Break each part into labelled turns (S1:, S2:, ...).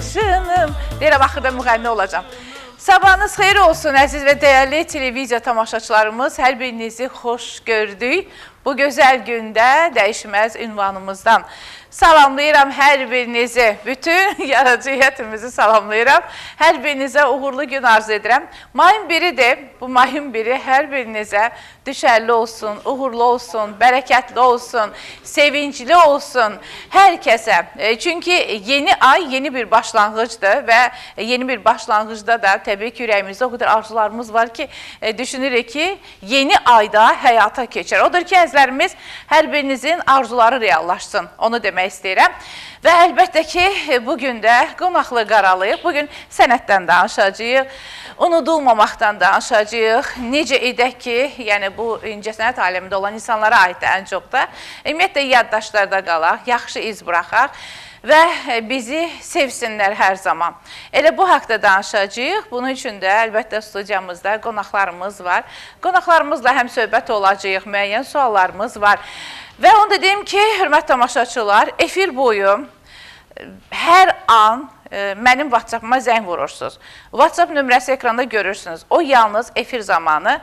S1: sarışınım. Deyirəm, axırda müğənni olacam. Sabahınız xeyir olsun, əziz və dəyərli televiziya tamaşaçılarımız. Hər birinizi xoş gördük. Bu gözəl gündə dəyişməz ünvanımızdan salamlayıram hər birinizi. Bütün yaradıcı heyətimizi salamlayıram. Hər birinizə uğurlu gün arzu edirəm. Mayın 1-dir. Bu mayın 1-i hər birinizə düşərli olsun, uğurlu olsun, bərəkətli olsun, sevincli olsun hər kəsə. Çünki yeni ay yeni bir başlanğıcdır və yeni bir başlanğıcda da təbii ki, ürəyimizdə o qədər arzularımız var ki, düşünürük ki, yeni ayda həyata keçər. Odur ki, əzlərimiz hər birinizin arzuları reallaşsın, onu demək istəyirəm. Və əlbəttə ki, bugün də qonaqlı qaralıyıq. Bugün sənətdən danışacağıq, unudulmamaqdan danışacağıq. Necə edək ki, yəni bu incəsənət aləmində olan insanlara aiddir ən çox da. Ümumiyyətlə, yaddaşlarda qalaq, yaxşı iz buraxaq və bizi sevsinlər hər zaman. Elə bu haqda danışacağıq. Bunun üçün də əlbəttə studiyamızda qonaqlarımız var. Qonaqlarımızla həm söhbət olacağıq, müəyyən suallarımız var. Və onu da deyim ki, hörmət tamaşaçılar, efir boyu hər an mənim WhatsApp-ıma zəng vurursunuz. WhatsApp nömrəsi ekranda görürsünüz. O yalnız efir zamanı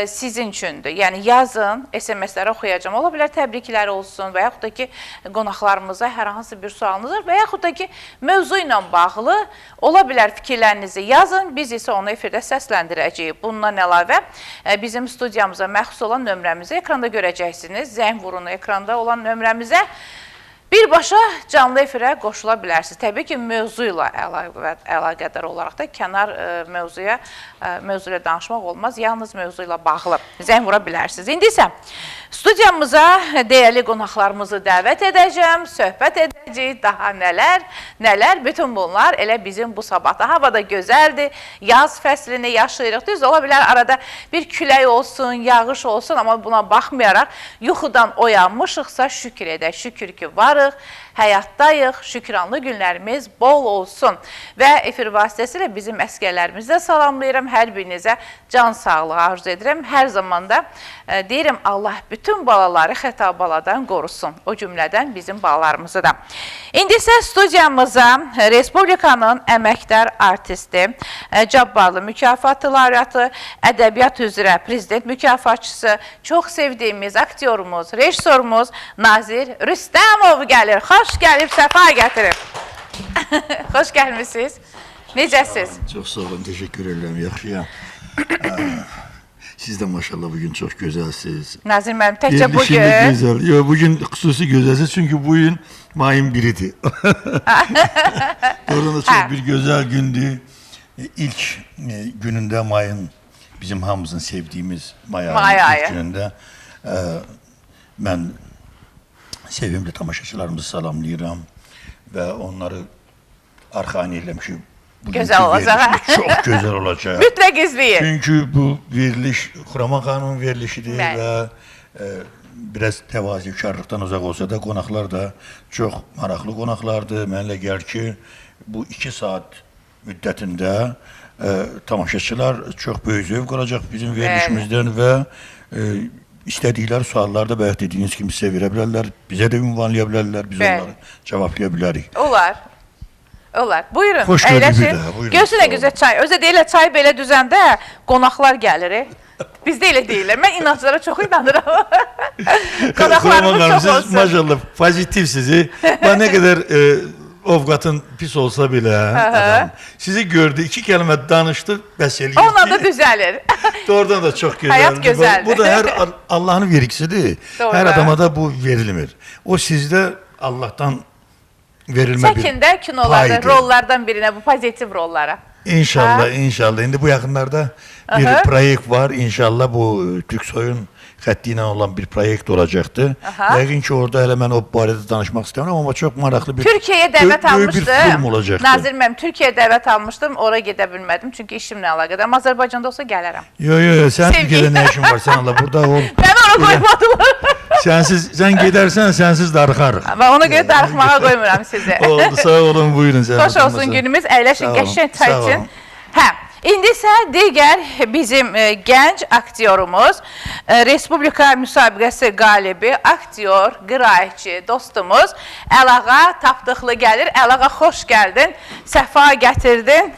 S1: sizin üçündür. Yəni yazın, SMS-ləri oxuyacağım. Ola bilər təbriklər olsun və yaxud da ki, qonaqlarımıza hər hansı bir sualınız var və yaxud da ki, mövzu ilə bağlı ola bilər fikirlərinizi yazın. Biz isə onu efirdə səsləndirəcəyik. Bundan əlavə bizim studiyamıza məxsus olan nömrəmizi ekranda görəcəksiniz. Zəng vurun ekranda olan nömrəmizə. Birbaşa canlı efirə qoşula bilərsiniz. Təbii ki, mövzu ilə əlaqədar olaraq da kənar mövzu ilə danışmaq olmaz. Yalnız mövzu ilə bağlı zəng vura bilərsiniz. İndi isə studiyamıza dəyərli qonaqlarımızı dəvət edəcəm, söhbət edəcəyik, daha nələr. Bütün bunlar elə bizim bu sabahda. Hava da gözəldir, yaz fəslini yaşayırıq. Düz ola bilər arada bir külək olsun, yağış olsun, amma buna baxmayaraq yuxudan oyanmışıqsa şükür edək, şükür ki varıq. Həyatdayıq, şükranlı günlərimiz bol olsun. Və efir vasitəsilə bizim əskərlərimizi də salamlayıram. Hər birinizə can sağlığı arzu edirəm. Hər zaman da deyirəm, Allah bütün balaları xəta baladan qorusun. O cümlədən bizim balalarımızı da. İndi isə studiyamıza Respublikanın əməkdar artisti, Cabbarlı mükafatı laureatı, ədəbiyyat üzrə prezident mükafatçısı, çox sevdiyimiz aktyorumuz, rejissorumuz Nazir Rüstəmov gəlir. Xoş gəlib, səfa gətirib. Xoş gəlmişsiniz. Necəsiz?
S2: Çox sağ olun, teşekkür ederim, yaxşıyam. Siz de maşallah bugün çok güzelsiniz.
S1: Nazir mənim, təkcə bugün.
S2: Güzel. Yo, bugün xüsusi güzelsiniz çünkü bugün mayın 1'idi. Oradan da çok bir güzel gündü. İlk gününde mayın, bizim hamımızın sevdiğimiz may ayı. İlk gününde ben sevimli tamaşaçılarımızı salamlayıram və onları arxan edirəm ki,
S1: gözəl olacaq.
S2: Çox gözəl olacaq.
S1: Mütləq izləyin.
S2: Çünki bu veriliş Xuraman xanımın verilişidir və biraz təvazökarlıqdan uzaq olsa da qonaqlar da çox maraqlı qonaqlardır. Mənlə gəlir ki, bu 2 saat müddətində tamaşaçılar çox böyük zövq alacaq bizim verilişimizdən və İstədikləri suallarda bayaq dediyiniz kimi sizə verə bilərlər, bizə də ünvanlaya bilərlər, biz onları cevablaya bilərik.
S1: Olar. Buyurun,
S2: xoş
S1: əyləşin. Gözünə gözə çay. Özə deyilə, çay belə düzəndə qonaqlar gəlir. Bizdə elə deyirlər. Mən inatçılara çox inanıram. Qonaqlarımız çox olsun.
S2: Maşallah, pozitivsiz. Nə qədər ovqatın pis olsa belə, adam sizi gördü, 2 kəlmə danışdı, bəs eləyir ki.
S1: Onunla da düzəlir.
S2: Doğrudan da çox gözəldir.
S1: Həyat gözəldir.
S2: Bu da hər Allah'ın vericisidir. Hər adama da bu verilmir. O sizdə Allah'tan verilmə bir paydır.
S1: Çəkində kinolarda, rollardan birinə, bu pozitiv rollara.
S2: İnşallah. İndi bu yaxınlarda bir proyekt var. İnşallah bu Türksoy'un xətti ilə olan bir proyekt olacaqdır. Yəqin ki, orada hələ mən o barədə danışmaq istəmirəm, amma çox maraqlı bir
S1: Türkiyəyə dəvət almışdım.
S2: Bir film olacaqdır.
S1: Nazir mənim, Türkiyəyə dəvət almışdım, oraya gedə bilmədim, çünki işimlə əlaqədar. Amma Azərbaycanda olsa gələrəm.
S2: Yo, sən Türkiyədə nə işin var, sən Allah burada ol.
S1: Mən ona qoymadılar.
S2: Sən gedərsən, sənsiz darıxarıq.
S1: Və ona görə darıxmağa qoymuram sizi.
S2: Oldu, sağ olun, buyurun.
S1: Xoş olsun günümüz, əyləşin, qəşəng çay üçün. İndi isə digər bizim gənc aktyorumuz, Respublika müsabiqəsi qalibi, aktyor, qiraətçi, dostumuz Əlağa Tapdıqlı gəlir. Əlağa, xoş gəldin, səfa gətirdin.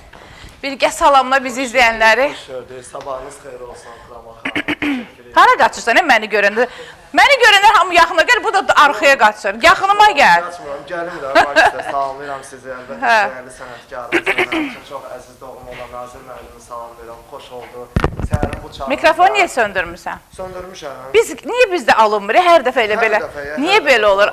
S1: Bilgə salamla bizi izləyənləri.
S3: Hoş gördük, sabahınız xeyir olsun, Xuraman xanım.
S1: Hara qaçırsan, məni görəndə? Məni görəndə hamı yaxına gəl, bu da arxaya qaçır. Yaxınıma gəl.
S3: Qaçmıram, gəlim də, salamlayıram sizi, əlbəttə dəyərli sənətkarımız. Çox əziz doğum olan Nazir müəllimi salamlayıram, xoş oldu. Səhərin bu çağında...
S1: Mikrofonu niyə söndürmüsən?
S3: Söndürmüşəm.
S1: Niyə bizdə alınmır? Hər dəfə elə belə. Niyə belə olur?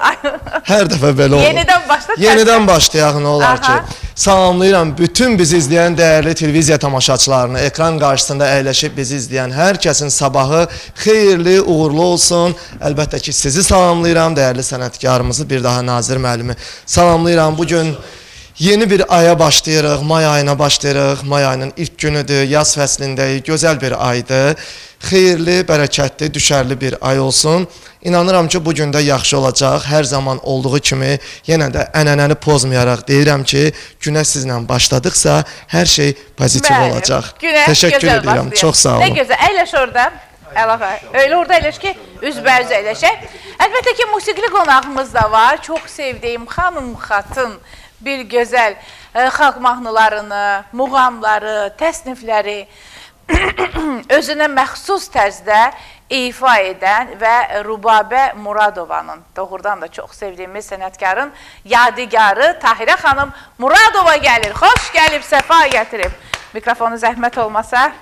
S4: Hər dəfə belə olur.
S1: Yenidən başla.
S4: Yenidən başlayaq, nə olar ki. Salamlayıram bütün bizi izləyən dəyərli televiziya tamaşaçılarını, ekran qarşısında əyləşib bizi izləyən hər kəsin sabahı xeyirli, uğurlu olsun. Əlbəttə ki, sizi salamlayıram, dəyərli sənətkarımızı, bir daha Nazir müəllimi salamlayıram. Bugün yeni bir aya başlayırıq, may ayına başlayırıq. May ayının ilk günüdür, yaz fəslindəyik, gözəl bir aydır. Xeyirli, bərəkətli, düşərli bir ay olsun. İnanıram ki, bugün də yaxşı olacaq. Hər zaman olduğu kimi yenə də ənənəni pozmayaraq deyirəm ki, günə sizlə başladıqsa hər şey pozitiv olacaq. Təşəkkür edirəm, çox sağ olun.
S1: Nə gözəl, əyləş orada. Əlağa, öyle orada əyləş ki, üzbəüz əyləşək. Əlbəttə ki, musiqili qonağımız da var. Çox sevdiyim xanım xatın bir gözəl xalq mahnılarını, muğamları, təsnifləri özünə məxsus tərzdə ifa edən və Rubabə Muradovanın, doğrudan da çox sevdiyimiz sənətkarın yadigarı Tahirə xanım Muradova gəlir. Xoş gəlib, səfa gətirib. Mikrofonu zəhmət olmasa.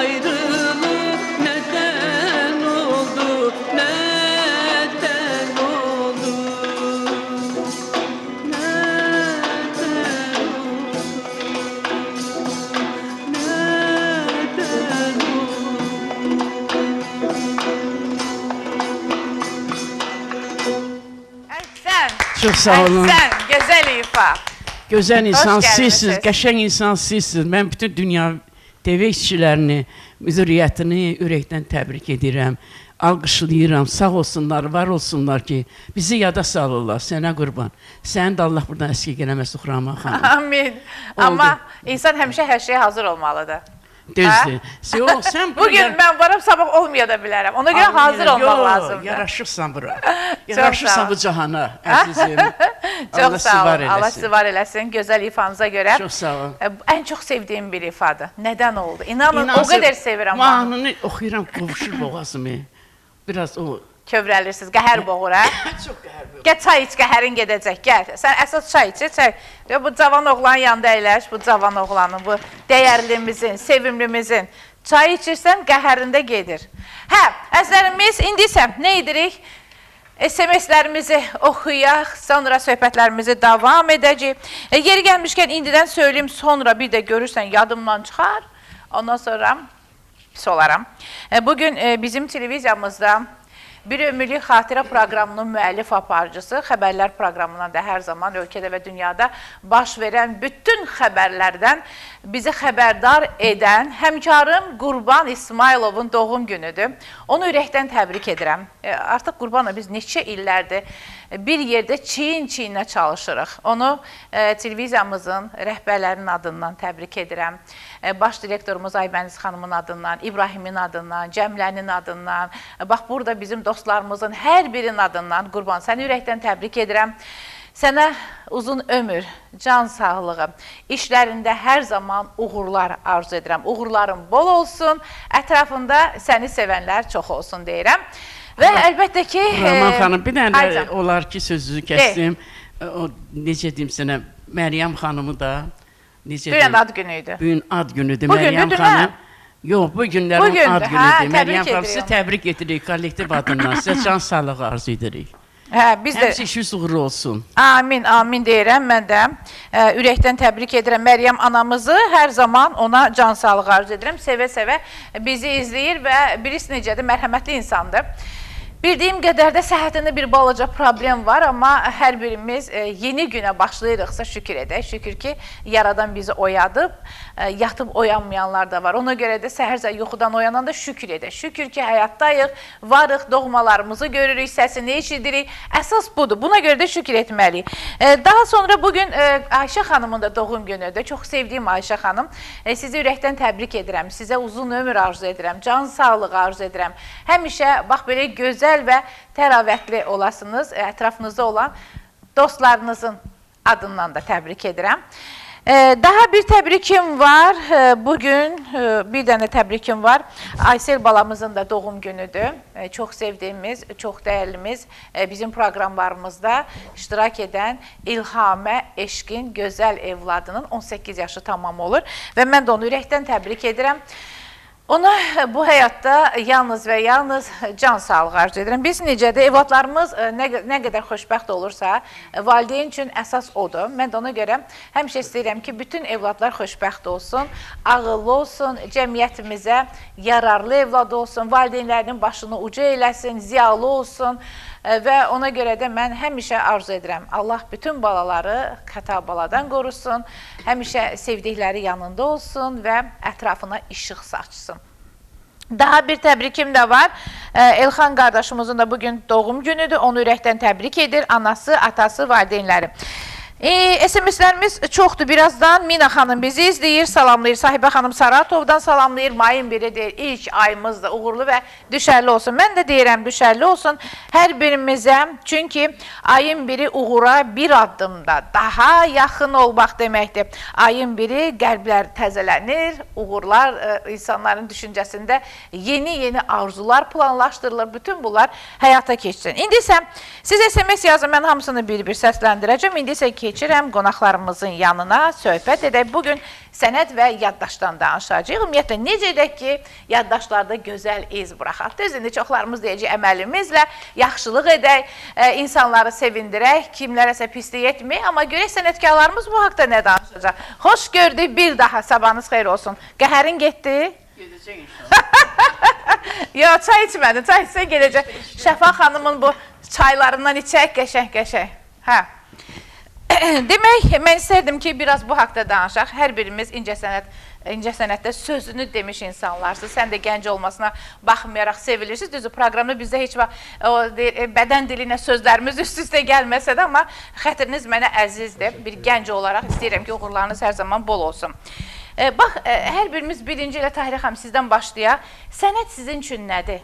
S5: ayrılık neden oldu, neden oldu, neden oldu, neden
S1: Əhsən.
S6: Çok sağ olun.
S1: Əhsən, gözəl ifa.
S6: Güzel insan
S1: Hoş
S6: sizsiniz,
S1: gelmişsiniz.
S6: qəşəng insan sizsiniz. Mən bütün dünya TV işçilərini, müdiriyyətini ürəkdən təbrik edirəm. Alqışlayıram, sağ olsunlar, var olsunlar ki, bizi yada salırlar, sənə qurban. Səni də Allah buradan əskik eləməsi Xuraman xanım.
S1: Amin. Amma insan həmişə hər şeyə hazır olmalıdır.
S6: Düzdür. Sən
S1: Bugün mən varım, sabah olmaya da bilərəm. Ona görə hazır olmaq lazımdır.
S6: Yaraşırsan bura. Yaraşırsan bu cahana, əzizim.
S1: Çox sağ
S6: var
S1: olun. Allah
S6: eləsin.
S1: sizi var eləsin. Gözəl ifanıza görə.
S6: Çox sağ olun.
S1: Ən çox sevdiyim bir ifadır. Nədən oldu? İnanın, o qədər sevirəm.
S6: Mahnını oxuyuram, qovuşur boğazımı. Biraz o...
S1: Kövrəlirsiniz, qəhər boğur, hə?
S6: Çox qəhər boğur.
S1: Gəl çay iç, qəhərin gedəcək, gəl. Sən əsas çay iç, çay. Bu cavan oğlanın yanında əyləş, bu cavan oğlanın, bu dəyərlimizin, sevimlimizin. Çay içirsən, qəhərində gedir. Hə, əzlərimiz, indi isə nə edirik? SMS-lərimizi oxuyaq, sonra söhbətlərimizi davam edəcək. Yeri gəlmişkən indidən söyleyeyim, sonra bir də görürsən yadımdan çıxar, ondan sonra pis olaram. Bugün bizim televiziyamızda Bir ömürlük xatirə proqramının müəllif aparıcısı, xəbərlər proqramından da hər zaman ölkədə və dünyada baş verən bütün xəbərlərdən bizi xəbərdar edən həmkarım Qurban İsmayılovun doğum günüdür. Onu ürəkdən təbrik edirəm. Artıq Qurbanla biz neçə illərdir bir yerdə çiyin-çiyinə çalışırıq. Onu televiziyamızın rəhbərlərinin adından təbrik edirəm. Baş direktorumuz Aybəniz xanımın adından, İbrahimin adından, Cəmlənin adından, bax burada bizim dostlarımızın hər birinin adından Qurban, səni ürəkdən təbrik edirəm. Sənə uzun ömür, can sağlığı, işlərində hər zaman uğurlar arzu edirəm. Uğurların bol olsun, ətrafında səni sevənlər çox olsun deyirəm. Və əlbəttə ki...
S6: Rahman xanım, bir dənə də olar ki, sözünüzü kəsdim. O, necə deyim sənə, Məryəm xanımı da...
S1: Bugün ad günüydü.
S6: Bugün ad günüdür Məryəm xanım. Yox, bu günlərin ad günüdür. Məryəm xanım, sizi təbrik edirik kollektiv adından. Sizə can sağlığı arzu edirik. Həmsi işiniz uğurlu olsun.
S1: Amin, amin deyirəm. Mən də ürəkdən təbrik edirəm Məryəm anamızı. Hər zaman ona can sağlığı arzu edirəm. Sevə-sevə bizi izləyir və birisi necədir, mərhəmətli insandır. Bildiyim qədər də səhhətində bir balaca problem var, amma hər birimiz yeni günə başlayırıqsa şükür edək. Şükür ki, yaradan bizi oyadıb, yatıb oyanmayanlar da var. Ona görə də səhər yuxudan oyananda şükür edək. Şükür ki, həyatdayıq, varıq, doğmalarımızı görürük, səsini eşidirik. Əsas budur. Buna görə də şükür etməliyik. Daha sonra bugün Ayşə xanımın da doğum günüdür. Çox sevdiyim Ayşə xanım. Sizi ürəkdən təbrik edirəm. Sizə uzun ömür arzu edirəm. Can sağlığı arzu edirəm. Həmişə, bax, belə gözəl və təravətli olasınız, ətrafınızda olan dostlarınızın adından da təbrik edirəm. Daha bir təbrikim var, bugün bir dənə təbrikim var. Aysel balamızın da doğum günüdür. Çox sevdiyimiz, çox dəyərlimiz bizim proqramlarımızda iştirak edən İlhamə Eşqin gözəl evladının 18 yaşı tamam olur və mən də onu ürəkdən təbrik edirəm. Ona bu həyatda yalnız və yalnız can sağlığı arzu edirəm. Biz necədir, evladlarımız nə qədər xoşbəxt olursa, valideyn üçün əsas odur. Mən də ona görə həmişə istəyirəm ki, bütün evladlar xoşbəxt olsun, ağıllı olsun, cəmiyyətimizə yararlı evlad olsun, valideynlərinin başını uca eləsin, ziyalı olsun. Və ona görə də mən həmişə arzu edirəm. Allah bütün balaları xəta baladan qorusun, həmişə sevdikləri yanında olsun və ətrafına işıq saçsın. Daha bir təbrikim də var. Elxan qardaşımızın da bugün doğum günüdür. Onu ürəkdən təbrik edir. Anası, atası, valideynləri. SMS-lərimiz çoxdur. Birazdan Mina xanım bizi izləyir, salamlayır. Sahibə xanım Saratovdan salamlayır. Mayın biri deyir, ilk ayımızda uğurlu və düşərli olsun. Mən də deyirəm, düşərli olsun hər birimizə. Çünki ayın biri uğura bir addımda daha yaxın olmaq deməkdir. Ayın biri qəlblər təzələnir, uğurlar insanların düşüncəsində yeni arzular planlaşdırılır. Bütün bunlar həyata keçsin. İndi isə siz SMS yazın, mən hamısını bir-bir səsləndirəcəm. İndi isə ki, keçirəm qonaqlarımızın yanına, söhbət edək. Bugün sənət və yaddaşdan danışacağıq. Ümumiyyətlə, necə edək ki, yaddaşlarda gözəl iz buraxaq. Düzdür, çoxlarımız deyəcək, əməlimizlə yaxşılıq edək, insanları sevindirək, kimlərəsə pislik etməyək. Amma görək, sənətkarlarımız bu haqda nə danışacaq? Xoş gördük bir daha, sabahınız xeyir olsun. Qəhərin getdi?
S6: Gedəcək inşallah.
S1: Yox, çay içmədi, çay içsə gedəcək. Şəfa xanımın bu çaylarından içək, qəşəng. Hə. Demək, mən istərdim ki, biraz bu haqda danışaq. Hər birimiz incə sənətdə sözünü demiş insanlarsınız. Sən də gənc olmasına baxmayaraq sevilirsiniz. Düzdür, proqramda bizdə heç bədən dili ilə sözlərimiz üst-üstə gəlməsə də, amma xətriniz mənə əzizdir. Bir gənc olaraq istəyirəm ki, uğurlarınız hər zaman bol olsun. Bax, hər birimiz birinci ilə Tahirə xanım sizdən başlayaq. Sənət sizin üçün nədir?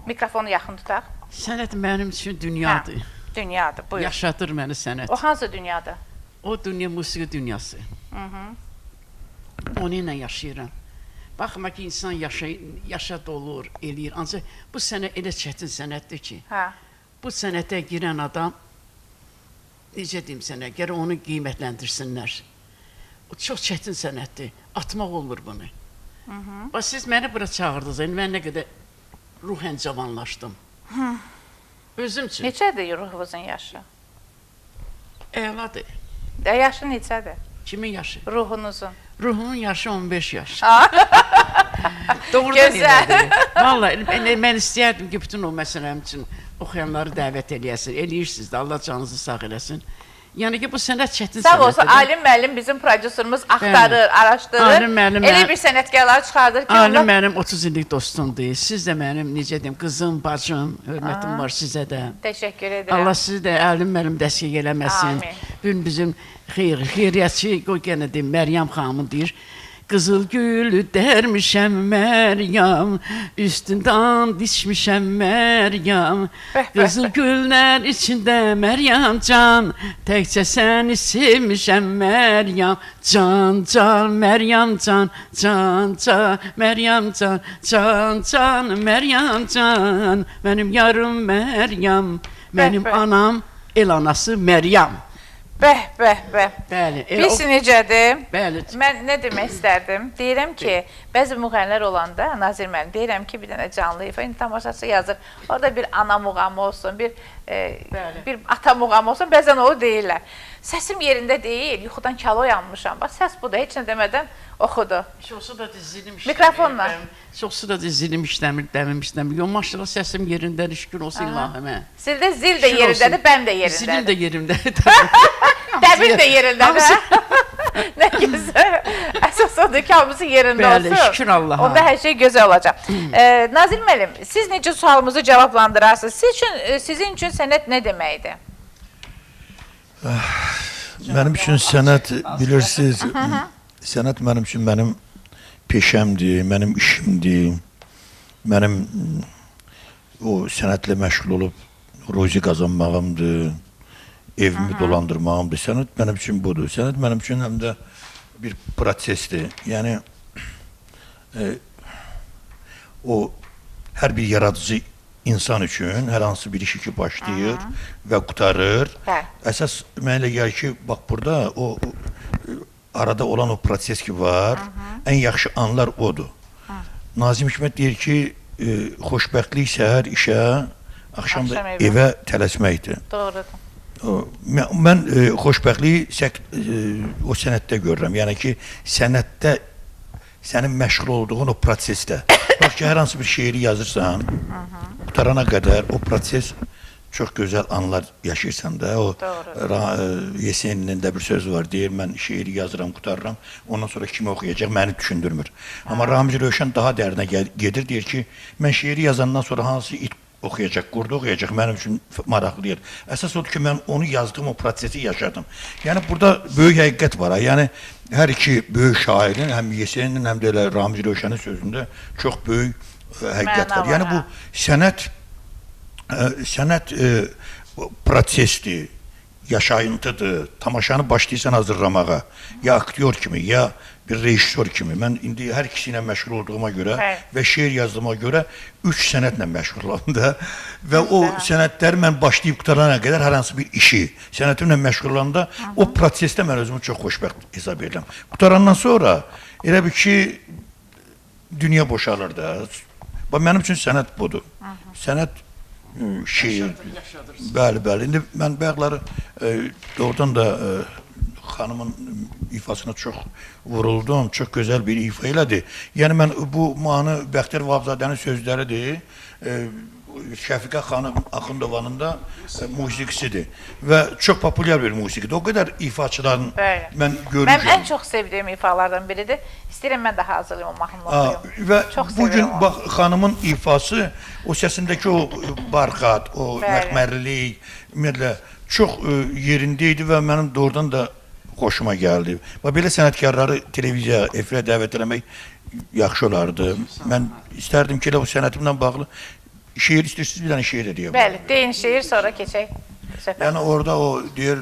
S1: Mikrofonu yaxın tutaq.
S6: Sənət mənim üçün dünyadır.
S1: Dünyadır, buyur.
S6: Yaşatır məni sənət.
S1: O hansı dünyadır?
S6: O dünya musiqi dünyası. Onu ilə yaşayıram. Baxma ki, insan yaşa dolur, eləyir. Ancaq bu sənət elə çətin sənətdir ki, bu sənətə girən adam, necə deyim sənə, gərək onu qiymətləndirsinlər. O çox çətin sənətdir. Atmaq olmur bunu. Bax, siz məni bura çağırdınız. Mən nə qədər ruhən cavanlaşdım. Özüm üçün.
S1: Neçədir ruhunuzun yaşı?
S6: Əladır.
S1: Yaşı neçədir?
S6: Kimin yaşı?
S1: Ruhunuzun.
S6: Ruhumun yaşı 15 yaş.
S1: Gözəl.
S6: Vallahi mən istəyərdim ki, bütün o məsələm üçün oxuyanları dəvət eləyəsin. Eləyirsiniz də, Allah canınızı sağ eləsin. Yəni ki, bu sənət çətin sənətdir.
S1: Sağ olsun, Alim müəllim bizim prodüserimiz axtarır, araşdırır. Elə bir sənətkarları çıxardır ki,
S6: Alim mənim 30 illik dostumdur. Siz də mənim, necə deyim, qızım, bacım, hörmətim var sizə də.
S1: Təşəkkür edirəm.
S6: Allah sizi də Alim müəllim dəstək eləməsin. Bugün bizim xeyriyyətçi, yenə deyim, Məryəm xanımın deyir, Qızıl gülü dərmişəm Məryəm, üstündən dişmişəm Məryəm. Qızıl güllər içində Məryəm can, təkcə səni sevmişəm Məryəm. Can, Məryəm can, Məryəm can, Məryəm can. Mənim yarım Məryəm, mənim anam el anası Məryəm.
S1: Bəh.
S6: Bəli.
S1: Biz necədir?
S6: Bəli.
S1: Mən nə demək istərdim? Deyirəm ki, bəzi müğənnilər olanda, Nazir müəllim, deyirəm ki, bir dənə canlı ifa, indi tamaşaçı yazır. Orada bir ana muğamı olsun, bir ata muğamı olsun, bəzən o deyirlər. Səsim yerində deyil, yuxudan kalo yanmışam. Bax, səs budur, heç nə demədən oxudu.
S6: Çoxsu da zilim işləmir.
S1: Mikrofonla.
S6: Çoxsu da zilim işləmir, dəmim işləmir. Yox, maşallah səsim yerindədir, şükür olsun Allahımə.
S1: Sizdə zil də yerindədir, bəm də yerindədir.
S6: Zilim də yerimdədir.
S1: Dəbil də yerindədir. Nə gözəl. Əsas odur ki, hamısı yerində olsun.
S6: Bəli, şükür Allaha.
S1: Onda hər şey gözəl olacaq. Nazir müəllim, siz necə sualımızı cavablandırarsınız? Sizin üçün sənət nə deməkdir?
S2: Mənim üçün sənət, bilirsiniz, sənət mənim üçün mənim peşəmdir, mənim işimdir, mənim o sənətlə məşğul olub ruzi qazanmağımdır, evimi dolandırmağımdır. Sənət mənim üçün budur. Sənət mənim üçün həm də bir prosesdir. Yəni, o hər bir yaradıcı insan üçün hər hansı bir işi ki başlayır və qutarır. Əsas mənə elə gəlir ki, bax burada o arada olan o proses ki var, ən yaxşı anlar odur. Nazim Hikmət deyir ki, xoşbəxtlik səhər işə, axşam da evə tələsməkdir.
S1: Doğrudur.
S2: Mən xoşbəxtliyi o sənətdə görürəm. Yəni ki, sənətdə sənin məşğul olduğun o prosesdə. Bax ki, hər hansı bir şeiri yazırsan, qutarana qədər o proses çox gözəl anlar yaşayırsan da. O Yeseninin də bir sözü var, deyir, mən şeiri yazıram, qutarıram, ondan sonra kimi oxuyacaq, məni düşündürmür. Amma Ramiz Rövşən daha dərinə gedir, deyir ki, mən şeiri yazandan sonra hansı it oxuyacaq, qurdu oxuyacaq, mənim üçün maraqlı deyil. Əsas odur ki, mən onu yazdığım o prosesi yaşadım. Yəni, burada böyük həqiqət var. Yəni, hər iki böyük şairin, həm Yeseninin, həm də elə Ramiz Rövşənin sözündə çox böyük həqiqət var. Yəni, bu sənət prosesdir, yaşayıntıdır. Tamaşanı başlayırsan hazırlamağa. Ya aktyor kimi, ya bir rejissor kimi. Mən indi hər ikisi ilə məşğul olduğuma görə və şeir yazdığıma görə 3 sənətlə məşğulam da və o sənətləri mən başlayıb qutarana qədər hər hansı bir işi, sənətimlə məşğul olanda o prosesdə mən özümü çox xoşbəxt hesab edirəm. Qutarandan sonra elə bir ki dünya boşalır da. Mənim üçün sənət budur. Sənət şeir. Bəli, bəli. İndi mən bəyaxları doğrudan da xanımın ifasına çox vuruldum. Çox gözəl bir ifa elədi. Yəni mən bu mahnı Bəxtiyar Vahabzadənin sözləridir. Şəfiqə xanım Axundovanın da musiqisidir və çox populyar bir musiqidir. O qədər ifaçıların mən görürəm.
S1: Mənim ən çox sevdiyim ifalardan biridir. İstəyirəm mən də hazırlayım o mahnını oxuyum.
S2: Və bugün bax xanımın ifası, o səsindəki o barxat, o məxmərlilik, ümumiyyətlə çox yerindəydi və mənim doğrudan da xoşuma gəldi. Və belə sənətkarları televiziyaya, efirə dəvət eləmək yaxşı olardı. Mən istərdim ki, elə bu sənətimlə bağlı şeir istəyirsiniz, bir dənə şeir edəyəm.
S1: Bəli, deyin şeir, sonra keçək söhbət.
S2: Yəni orada o deyir,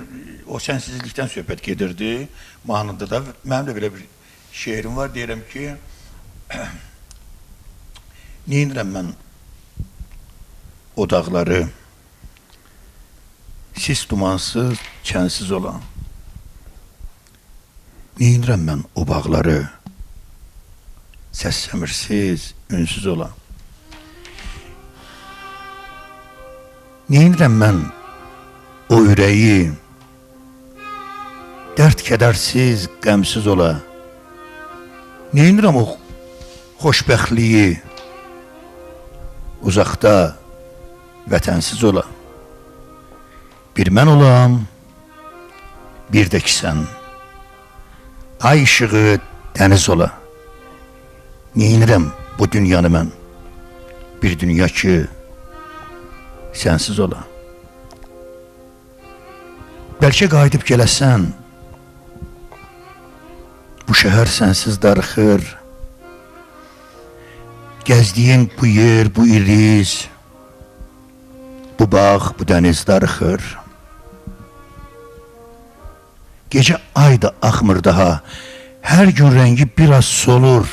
S2: o sənsizlikdən söhbət gedirdi mahnıda da. Mənim də belə bir şeirim var, deyirəm ki neyinirəm mən o dağları sis dumansız, çənsiz olan, neyinirəm mən o bağları səs-səmirsiz, ünsüz olan, neyinirəm mən o ürəyi dərd-kədərsiz, qəmsiz ola, neyinirəm o xoşbəxtliyi uzaqda, vətənsiz ola, bir mən olam, bir də ki sən, ay işığı dəniz ola, neyinirəm bu dünyanı mən, bir dünya ki sənsiz ola. Bəlkə qayıdıb gələsən, bu şəhər sənsiz darıxır, gəzdiyin bu yer, bu iriz, bu bağ, bu dəniz darıxır. Gecə ay da axmır daha, hər gün rəngi biraz solur,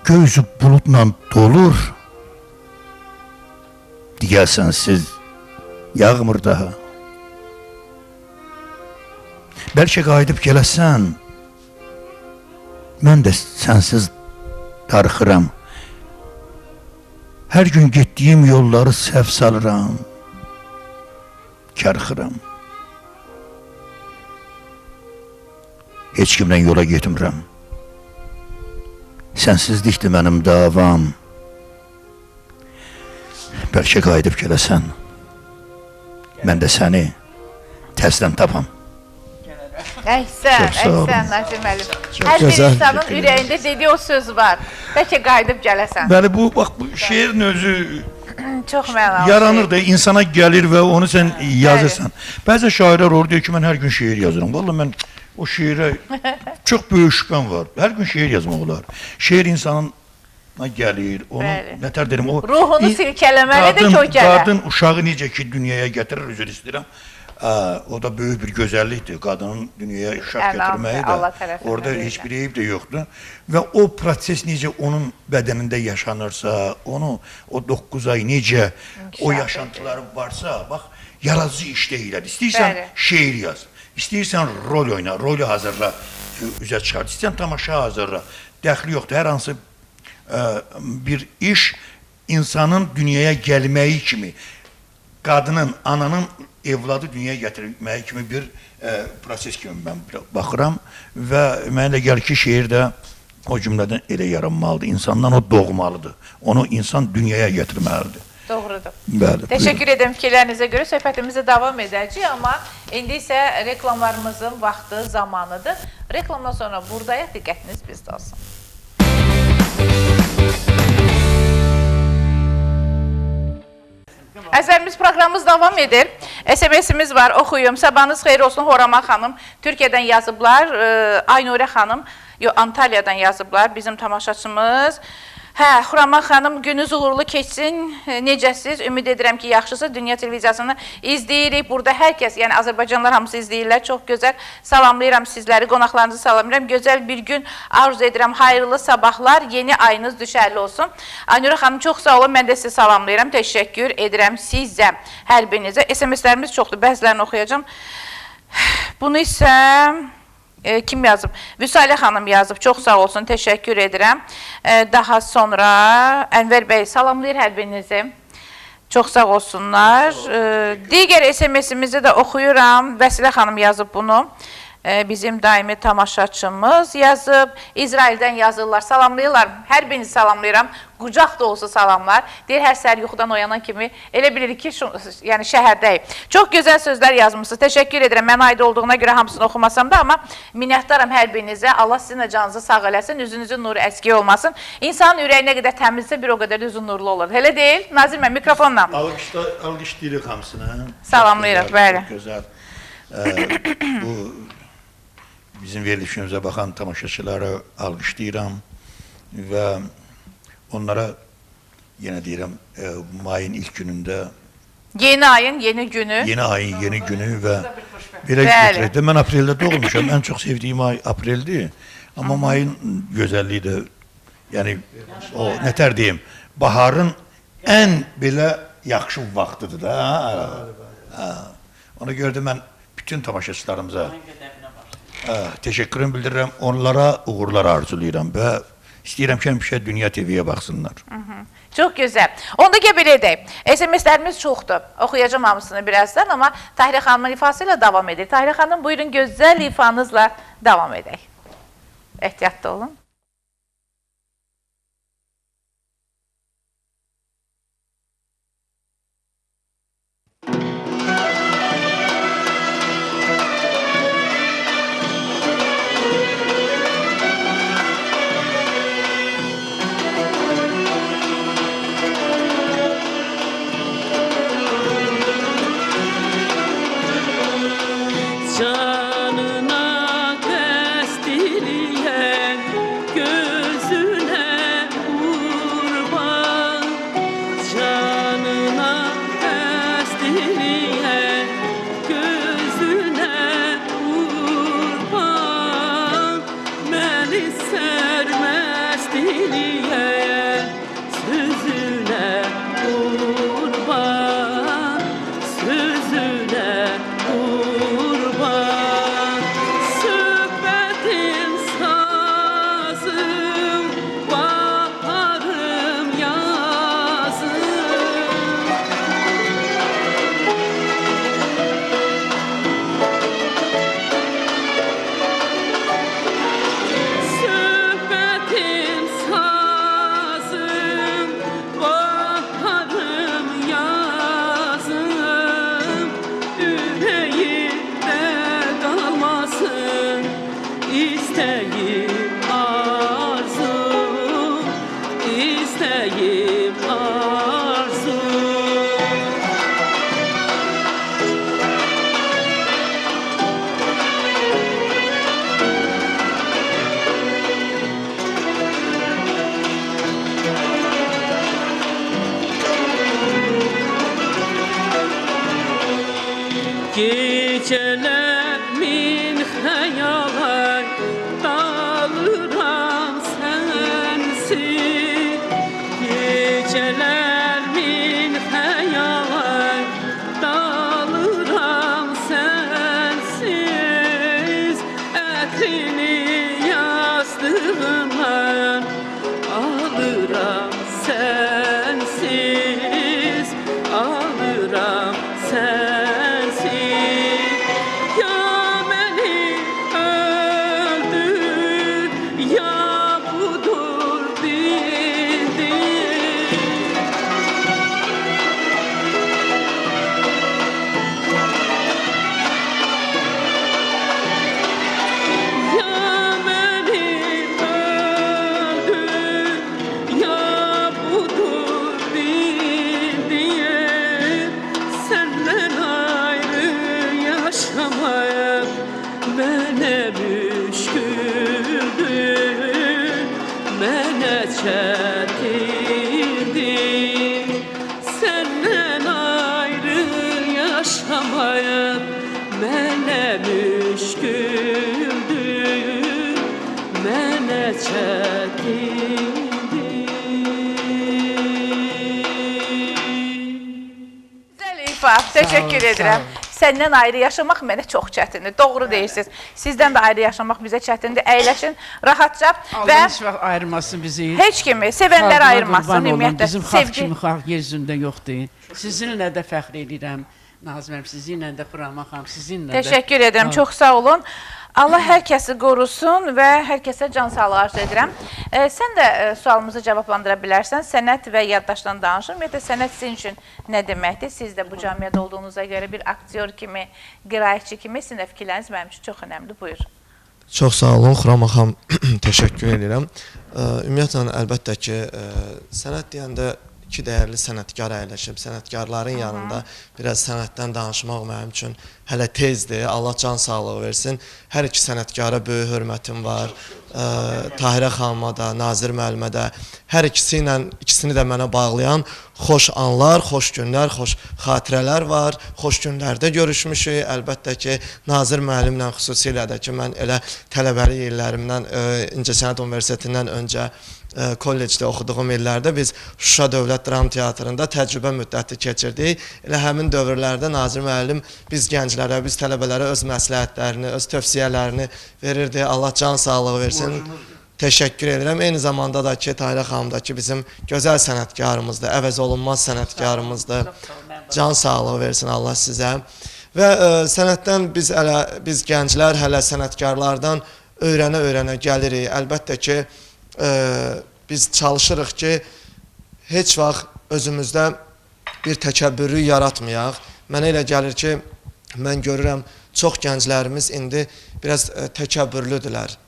S2: göy üzü buludla dolur, digər sənsiz yağmır daha. Bəlkə qayıdıb gələsən, mən də sənsiz darıxıram, hər gün getdiyim yolları səhv salıram, karxıram. Heç kimdən yola getmirəm, sənsizlikdir mənim davam. Bəlkə qayıdıb gələsən, mən də səni təzdən tapam.
S1: Əhsən, əhsən Nazim müəllim. Hər bir
S4: gözəl.
S1: insanın ürəyində dediyi o söz var. Bəlkə qayıdıb gələsən.
S2: Bəli, bu bax bu şeirin özü
S1: Çox mənalı.
S2: yaranır da, insana gəlir və onu sən yazırsan. Bəzən şairlər orada deyir ki, mən hər gün şeir yazıram. Vallahi mən o şeirə çox böyük şübhəm var. Hər gün şeir yazmaq olar. Şeir insanın gəlir, onu nətər deyim, o
S1: ruhunu silkələməlidir ki, o gələr.
S2: Qadın uşağı necə ki dünyaya gətirir, üzr istəyirəm. O da böyük bir gözəllikdir. Qadının dünyaya uşaq gətirməyi də. Orada heç bir eyib də yoxdur. Və o proses necə onun bədənində yaşanırsa, onu o 9 ay necə o yaşantıları varsa, bax, yaradıcı işdə elədir. İstəyirsən şeir yaz, istəyirsən rol oyna, rolü hazırla, üzə çıxart, istəyirsən tamaşa hazırla. Dəxli yoxdur. Hər hansı bir iş insanın dünyaya gəlməyi kimi, qadının, ananın evladı dünyaya gətirməyi kimi bir proses kimi mən baxıram və mənə gəlir ki, şeir də o cümlədən elə yaranmalıdır, insandan o doğmalıdır, onu insan dünyaya gətirməlidir.
S1: Doğrudur.
S2: Bəli.
S1: Təşəkkür edirəm fikirlərinizə görə söhbətimizi davam edəcəyik, amma indi isə reklamlarımızın vaxtı, zamanıdır. Reklamdan sonra buradayıq, diqqətiniz bizdə olsun. Əzərimiz proqramımız davam edir. SMS-imiz var, oxuyum. Sabahınız xeyir olsun, Horama xanım. Türkiyədən yazıblar, Aynurə xanım, Antalyadan yazıblar, bizim tamaşaçımız. Hə, Xuraman xanım, gününüz uğurlu keçsin. Necəsiz? Ümid edirəm ki, yaxşısı. Dünya televiziyasını izləyirik. Burada hər kəs, yəni Azərbaycanlılar hamısı izləyirlər. Çox gözəl. Salamlayıram sizləri, qonaqlarınızı salamlayıram. Gözəl bir gün arzu edirəm. Hayırlı sabahlar, yeni ayınız düşərli olsun. Aynura xanım, çox sağ olun. Mən də sizi salamlayıram. Təşəkkür edirəm sizə, hər birinizə. SMS-lərimiz çoxdur, bəzilərini oxuyacağım. Bunu isə... kim yazıb? Vüsalə xanım yazıb. Çox sağ olsun, təşəkkür edirəm. Daha sonra Ənvər bəy salamlayır hər birinizi. Çox sağ olsunlar. Digər SMS-imizi də oxuyuram. Vəsilə xanım yazıb bunu. Bizim daimi tamaşaçımız yazıb. İsraildən yazırlar, salamlayırlar. Hər birinizi salamlayıram. Qucaq dolusu salamlar. Deyir, hər səhər yuxudan oyanan kimi elə bilirik ki, yəni şəhərdəyik. Çox gözəl sözlər yazmışsınız. Təşəkkür edirəm. Mən ayda olduğuna görə hamısını oxumasam da, amma minnətdaram hər birinizə. Allah sizin də canınızı sağ eləsin, üzünüzün nuru əski olmasın. İnsanın ürəyi nə qədər təmizsə, bir o qədər də üzün nurlu olur. Elə deyil? Nazir mən mikrofonla.
S2: Alqışlayırıq hamısını.
S1: Salamlayırıq, bəli.
S2: Çox gözəl. Bu bizim verilişimizə baxan tamaşaçılara alqışlayıram və onlara yenə deyirəm, mayın ilk günündə
S1: Yeni ayın yeni günü.
S2: Yeni ayın yeni günü və belə götürəkdə. Mən apreldə doğulmuşam. Ən çox sevdiyim ay apreldir. Amma mayın gözəlliyi də, yəni o nətər deyim, baharın ən belə yaxşı vaxtıdır da. Ona görə də mən bütün tamaşaçılarımıza təşəkkürüm bildirirəm. Onlara uğurlar arzulayıram və istəyirəm ki, həmişə Dünya TV-yə baxsınlar.
S1: Çox gözəl. Onda ki, belə edək. SMS-lərimiz çoxdur. Oxuyacağım hamısını birazdan, amma Tahirə xanımın ifası ilə davam edir. Tahirə xanım, buyurun gözəl ifanızla davam edək. Ehtiyatlı olun.
S5: Canına qəsd eləyən gözünə qurban, canına qəsd eləyən gözünə qurban, məni sərməst eləyən sözünə qurban, sözünə qurban, söhbətin sazım, baharım yazım. Söhbətin sazım, baharım yazım. Ürəyimdə qalmasın istəyim arzum, istəyim arzum. Gecələr min xəyala dalıram sənsiz. Gecələr min xəyala dalıram sənsiz. Ətrini yastığımdan alıram sənsiz, alıram sənsiz. mənə çətindir səndən ayrı yaşamaya mənə müşküldür mənə çətindir.
S1: Güzel ifa, teşekkür edirəm. Səndən ayrı yaşamaq mənə çox çətindir. Doğru deyirsiniz. Sizdən də ayrı yaşamaq bizə çətindir. Əyləşin rahatca və
S6: Allah heç vaxt ayırmasın bizi.
S1: heç kimi sevənlər
S6: Xalqına
S1: ayırmasın.
S6: qurban olum.
S1: Ümumiyyətlə
S6: Bizim xalq kimi xalq yer üzündə yoxdur. Sizinlə də fəxr edirəm. Nazməm, sizinlə də Xuraman xanım, sizinlə də.
S1: Təşəkkür edirəm. Çox sağ olun. Allah hər kəsi qorusun və hər kəsə can sağlığı arzu edirəm. Sən də sualımızı cavablandıra bilərsən. Sənət və yaddaşdan danışır. Ümumiyyətlə, sənət sizin üçün nə deməkdir? Siz də bu camiyyədə olduğunuza görə bir aktyor kimi, qiraətçi kimi sizin də fikirləriniz mənim üçün çox önəmli. Buyur.
S4: Çox sağ olun, Xuraman xanım, təşəkkür edirəm. Ümumiyyətlə, əlbəttə ki, sənət deyəndə iki dəyərli sənətkar əyləşib, sənətkarların yanında biraz sənətdən danışmaq mənim üçün hələ tezdir. Allah can sağlığı versin. Hər iki sənətkara böyük hörmətim var. Tahirə xanıma da, Nazir müəllimə də, hər ikisini də mənə bağlayan xoş anlar, xoş günlər, xoş xatirələr var. Xoş günlərdə görüşmüşük. Əlbəttə ki, Nazir müəllimlə xüsusilə də ki, mən elə tələbəlik illərimdən, İncəsənət Universitetindən öncə kollecdə oxuduğum illərdə biz Şuşa Dövlət Dram Teatrında təcrübə müddəti keçirdik. Elə həmin dövrlərdə Nazir müəllim biz gənclərə, biz tələbələrə öz məsləhətlərini, öz tövsiyələrini verirdi. Allah can sağlığı versin. Təşəkkür edirəm. Eyni zamanda da ki, Tahirə xanım da ki, bizim gözəl sənətkarımızdır, əvəz olunmaz sənətkarımızdır. Can sağlığı versin Allah sizə. Və sənətdən biz gənclər hələ sənətkarlardan öyrənə-öyrənə gəlirik. Əlbəttə ki, biz çalışırıq ki, heç vaxt özümüzdə bir təkəbbürlük yaratmayaq. Mənə elə gəlir ki, mən görürəm, çox gənclərimiz indi biraz təkəbbürlüdürlər.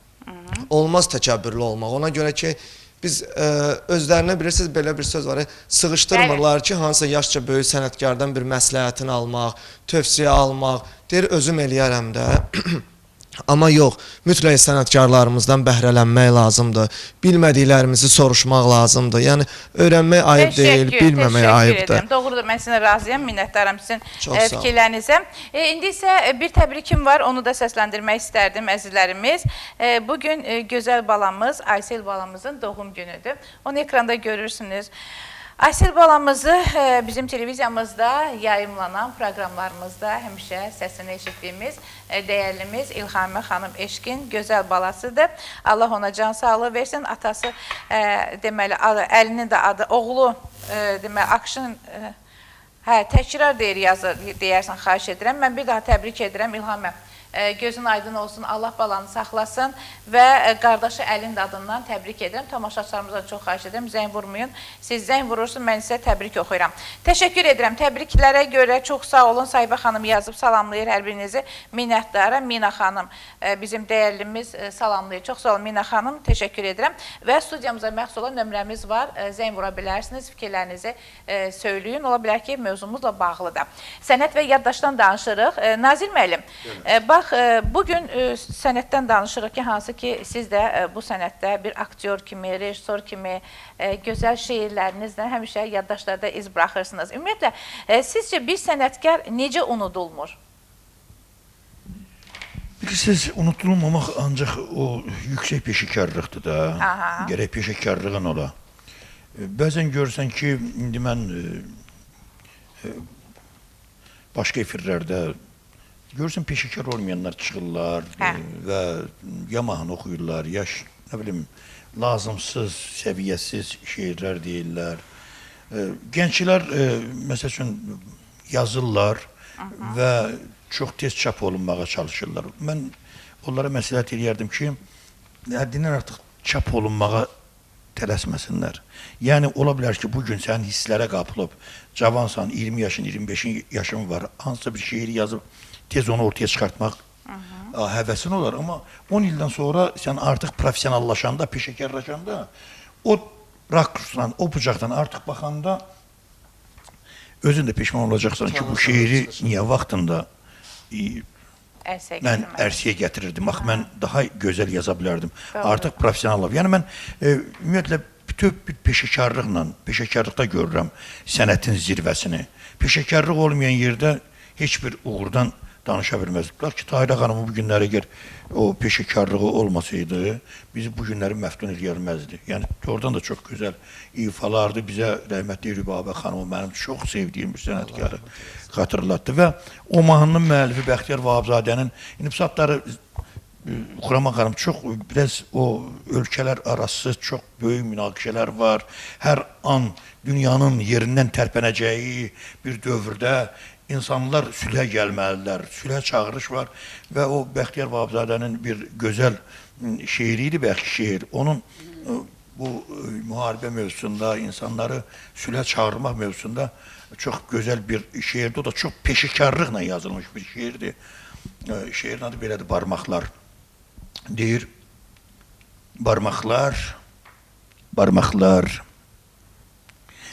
S4: Olmaz təkəbbürlü olmaq. Ona görə ki, biz özlərinə bilirsiniz, belə bir söz var, sığışdırmırlar ki, hansısa yaşca böyük sənətkardan bir məsləhətini almaq, tövsiyə almaq, deyir, özüm eləyərəm də. Amma yox, mütləq sənətkarlarımızdan bəhrələnmək lazımdır. Bilmədiklərimizi soruşmaq lazımdır. Yəni, öyrənmək ayıb deyil, bilməmək ayıbdır.
S1: Doğrudur, mən sizinlə razıyam, minnətdaram sizin fikirlərinizə. İndi isə bir təbrikim var, onu da səsləndirmək istərdim, əzizlərimiz. Bugün gözəl balamız, Aysel balamızın doğum günüdür. Onu ekranda görürsünüz. Aysel balamızı bizim televiziyamızda yayımlanan proqramlarımızda həmişə səsini eşitdiyimiz dəyərlimiz İlhamə xanım Eşqin gözəl balasıdır. Allah ona can sağlığı versin. Atası deməli, əlinin də adı, oğlu deməli, Akşın təkrar deyərsən, xahiş edirəm. Mən bir daha təbrik edirəm İlhamə. Gözün aydın olsun, Allah balanı saxlasın və qardaşı Əlin də adından təbrik edirəm. Tamaşaçılarımıza çox xahiş edirəm, zəng vurmayın. Siz zəng vurursun, mən sizə təbrik oxuyuram. Təşəkkür edirəm. Təbriklərə görə çox sağ olun. Sahibə xanım yazıb salamlayır hər birinizi. Minnətdarım. Mina xanım bizim dəyərlimiz salamlayır. Çox sağ olun Mina xanım. Təşəkkür edirəm. Və studiyamıza məxsus olan nömrəmiz var. Zəng vura bilərsiniz, fikirlərinizi söyləyin. Ola bilər ki, mövzumuzla bağlıdır. Sənət və yaddaşdan danışırıq. Nazir müəllim, bax, bugün sənətdən danışırıq ki, hansı ki, siz də bu sənətdə bir aktyor kimi, rejissor kimi gözəl şeirlərinizlə həmişə yaddaşlarda iz buraxırsınız. Ümumiyyətlə, sizcə bir sənətkar necə unudulmur?
S2: Bilirsiniz, unutulmamaq ancaq o yüksək peşəkarlıqdır da, gərək peşəkarlığın ola. Bəzən görürsən ki, indi mən başqa efirlərdə görürsən, peşəkar olmayanlar çıxırlar və ya mahnı oxuyurlar, ya nə bilim, lazımsız, səviyyəsiz şeirlər deyirlər. Gənclər, məsəl üçün, yazırlar və çox tez çap olunmağa çalışırlar. Mən onlara məsləhət edərdim ki, həddindən artıq çap olunmağa tələsməsinlər. Yəni, ola bilər ki, bugün sənin hisslərə qapılıb, cavansan, 20 yaşın, 25 yaşın var, hansısa bir şeiri yazıb, tez onu ortaya çıxartmaq həvəsin olar. Amma 10 ildən sonra sən artıq profesionallaşanda, peşəkarlaşanda, o rakursdan, o bucaqdan artıq baxanda özün də peşman olacaqsan ki, bu şeiri niyə vaxtında
S1: Ərsəyə
S2: Mən
S1: gətirməli.
S2: ərsəyə gətirirdim. Bax, mən daha gözəl yaza bilərdim.
S1: Doğru.
S2: Artıq professional. Yəni mən ümumiyyətlə bütöv bir peşəkarlıqda görürəm sənətin zirvəsini. Peşəkarlıq olmayan yerdə heç bir uğurdan danışa bilməz. Ki, Tahirə xanımı bu günləri əgər o peşəkarlığı olmasaydı, bizi bu günləri məftun edilməzdi. Yəni, oradan da çox gözəl ifalardı. Bizə rəhmətli Rübabə xanımı mənim çox sevdiyim bir sənətkarı xatırlatdı və o mahnının müəllifi Bəxtiyar Vahabzadənin inibsatları Xuraman xanım çox biraz o ölkələr arası çox böyük münaqişələr var. Hər an dünyanın yerindən tərpənəcəyi bir dövrdə insanlar sülhə gəlməlidirlər. Sülhə çağırış var və o Bəxtiyar Vahabzadənin bir gözəl şeiri idi, bəlkə şeir. Onun bu müharibə mövzusunda, insanları sülhə çağırmaq mövzusunda çox gözəl bir şeirdir. O da çox peşəkarlıqla yazılmış bir şeirdir. Şeirin adı belədir, Barmaqlar. Deyir, barmaqlar, barmaqlar,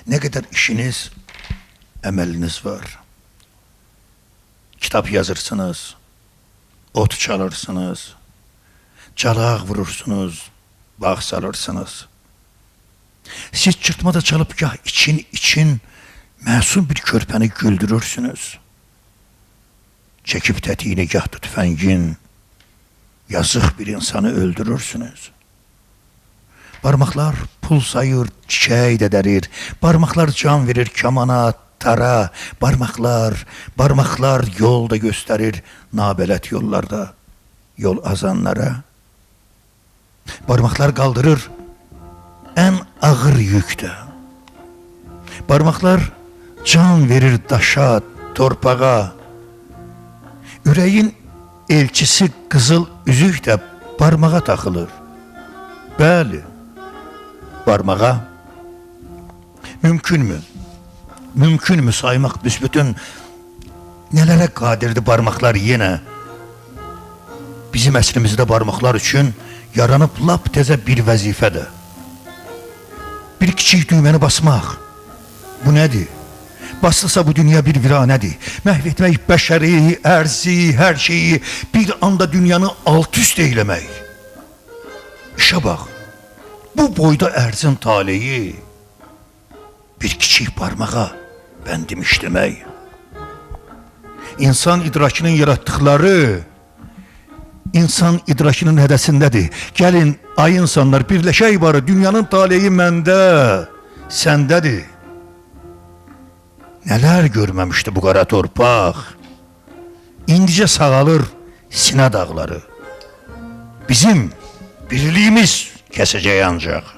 S2: nə qədər işiniz, əməliniz var. Kitab yazırsınız, ot çalırsınız, calaq vurursunuz, bağ salırsınız. Siz çırtmada çalıb gah için məsum bir körpəni güldürürsünüz. Çəkib tətiyini gah da tüfəngin, yazıq bir insanı öldürürsünüz. Barmaqlar pul sayır, çiçək dədərir, barmaqlar can verir kamana, tara, barmaqlar yol da göstərir nabələt yollarda, yol azanlara. Barmaqlar qaldırır ən ağır yükdə. Barmaqlar can verir daşa, torpağa. Ürəyin elçisi qızıl üzük də barmağa taxılır. Bəli, barmağa. Mümkünmü? Mümkünmü saymaq büsbütün nələrə qadirdir barmaqlar yenə? Bizim əsrimizdə barmaqlar üçün yaranıb lap təzə bir vəzifədir. Bir kiçik düyməni basmaq. Bu nədir? Basılsa bu dünya bir viranədir. Məhv etmək bəşəri, ərzi, hər şeyi bir anda dünyanı alt-üst eyləmək. İşə bax, bu boyda ərzin taleyi bir kiçik barmağa bəndimiş demək. İnsan idrakının yaratdıqları insan idrakının hədəsindədir. Gəlin, ay insanlar, birləşək barı, dünyanın taleyi məndə, səndədir. Nələr görməmişdi bu qara torpaq? İndicə sağalır Sinə dağları. Bizim birliyimiz kəsəcək ancaq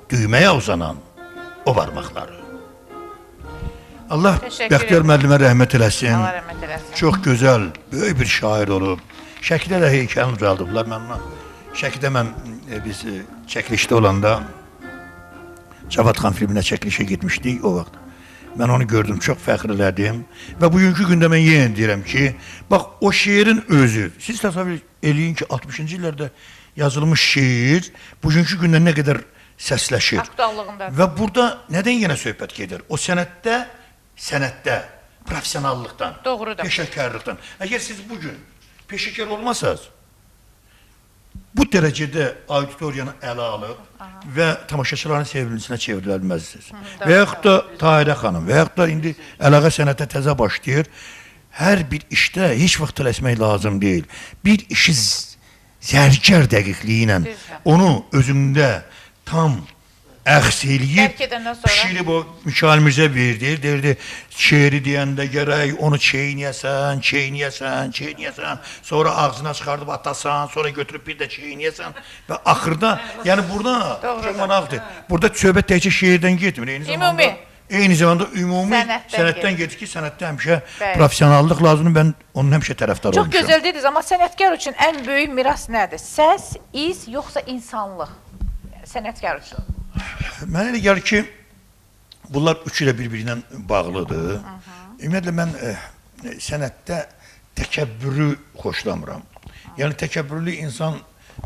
S2: düyməyə uzanan o barmaqları. Allah Bəxtiyar müəllimə rəhmət eləsin.
S1: Allah rəhmət eləsin.
S2: Çox gözəl, böyük bir şair olub. Şəkidə də heykəlini ucaldıblar. Şəkidə biz çəkilişdə olanda Cavad xan filminə çəkilişə getmişdik o vaxt. Mən onu gördüm, çox fəxr elədim və bugünkü gündə mən yenə deyirəm ki, bax o şeirin özü, siz təsəvvür eləyin ki, 60-cı illərdə yazılmış şeir bugünkü gündə nə qədər səsləşir.
S1: Aktuallığında.
S2: Və burada nədən yenə söhbət gedir? O sənətdə, professionallıqdan,
S1: Doğrudur.
S2: peşəkarlıqdan. Əgər siz bugün peşəkar olmasanız, bu dərəcədə auditoriyanı ələ alıb və tamaşaçıların sevgilisinə çevrilə bilməzsiniz. Və yaxud da Tahirə xanım, və yaxud da indi əlaqə sənətə təzə başlayır. Hər bir işdə heç vaxt tələsmək lazım deyil. Bir işi zərgər dəqiqliyi ilə onu özündə tam əxs eləyib,
S1: Dərk edəndən sonra.
S2: pişirib o Mikail Mirzə deyirdi, şeiri deyəndə gərək onu çeynəyəsən, sonra ağzına çıxardıb atasan, sonra götürüb bir də çeynəyəsən və axırda, yəni burada çox manaqdır. Burada söhbət təkcə şeirdən getmir, eyni zamanda ümumi sənətdən gedir ki, sənətdə həmişə professionallıq lazımdır, mən onun həmişə tərəfdar olmuşam.
S1: Çox gözəl dediniz, amma sənətkar üçün ən böyük miras nədir? Səs, iz, yoxsa insanlıq? Sənətkar üçün.
S2: Mənə elə gəlir ki, bunlar üçü ilə bir-birindən bağlıdır. Ümumiyyətlə, mən sənətdə təkəbbürü xoşlamıram. Yəni, təkəbbürlü insan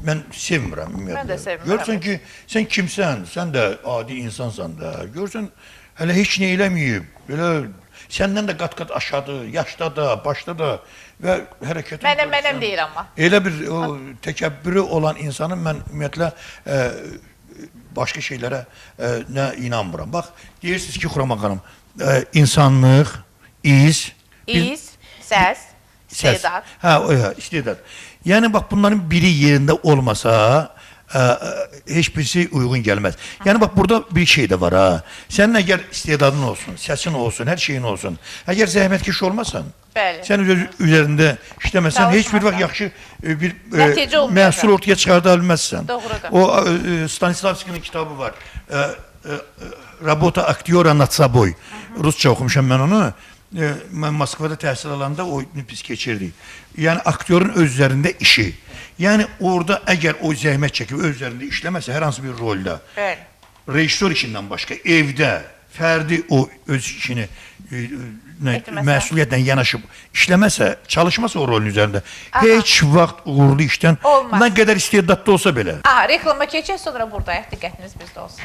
S2: mən sevmirəm.
S1: Mən də sevmirəm.
S2: Görürsən ki, sən kimsən? Sən də adi insansan da. Görürsən, hələ heç nə eləməyib. Belə Səndən də qat-qat aşağıdır, yaşda da, başda da və hərəkətin
S1: Mənəm deyir amma.
S2: Elə bir o təkəbbürü olan insanın mən ümumiyyətlə başqa şeylərə nə inanmıram. Bax, deyirsiniz ki, Xuraman xanım, insanlıq,
S1: səs, istedad.
S2: Hə, istedad. Yəni, bax, bunların biri yerində olmasa, heç birisi uyğun gəlməz. Yəni, bax, burada bir şey də var, ha. Sənin əgər istedadın olsun, səsin olsun, hər şeyin olsun, əgər zəhmətkeş olmasan, sən öz üzərində işləməsən, heç bir vaxt yaxşı bir məhsul ortaya çıxarda bilməzsən.
S1: Doğrudur.
S2: O, Stanislavskinin kitabı var. Rabota aktyora nad saboy. Rusça oxumuşam mən onu. Mən Moskvada təhsil alanda o biz keçirdik. Yəni, aktyorun öz üzərində işi. Yəni, orada əgər o zəhmət çəkib öz üzərində işləməsə, hər hansı bir rolda, rejissor işindən başqa, evdə, fərdi o öz işini məsuliyyətlə yanaşıb işləməsə, çalışmasa o rolun üzərində, heç vaxt uğurlu işdən nə qədər istedadlı olsa belə.
S1: Reklama keçək, sonra buradayıq, diqqətiniz bizdə olsun.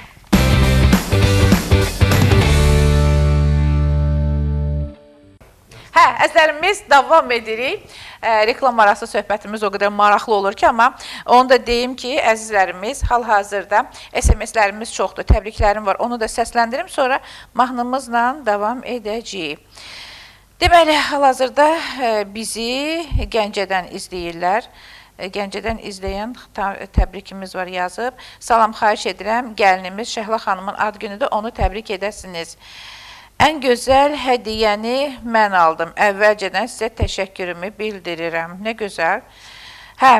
S1: Əzlərimiz davam edirik. Reklam arası söhbətimiz o qədər maraqlı olur ki, amma onu da deyim ki, əzizlərimiz, hal-hazırda SMS-lərimiz çoxdur, təbriklərim var, onu da səsləndirim, sonra mahnımızla davam edəcəyik. Deməli, hal-hazırda bizi Gəncədən izləyirlər. Gəncədən izləyən təbrikimiz var yazıb. Salam, xahiş edirəm, gəlinimiz Şəhla xanımın ad günüdür, onu təbrik edəsiniz. Ən gözəl hədiyyəni mən aldım. Əvvəlcədən sizə təşəkkürümü bildirirəm. Nə gözəl.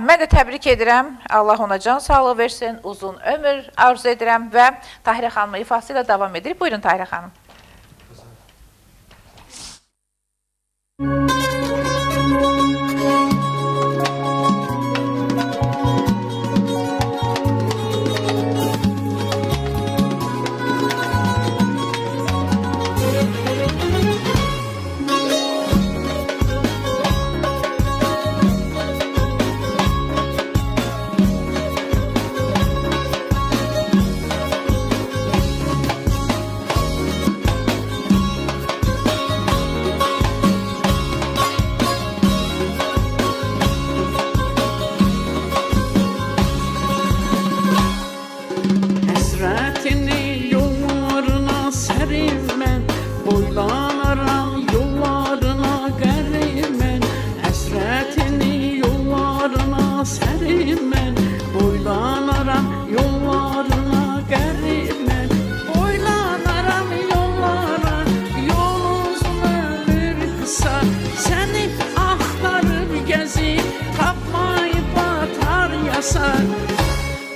S1: Mən də təbrik edirəm. Allah ona can sağlığı versin, uzun ömür arzu edirəm və Tahirə xanımın ifası ilə davam edirik. Buyurun Tahirə xanım.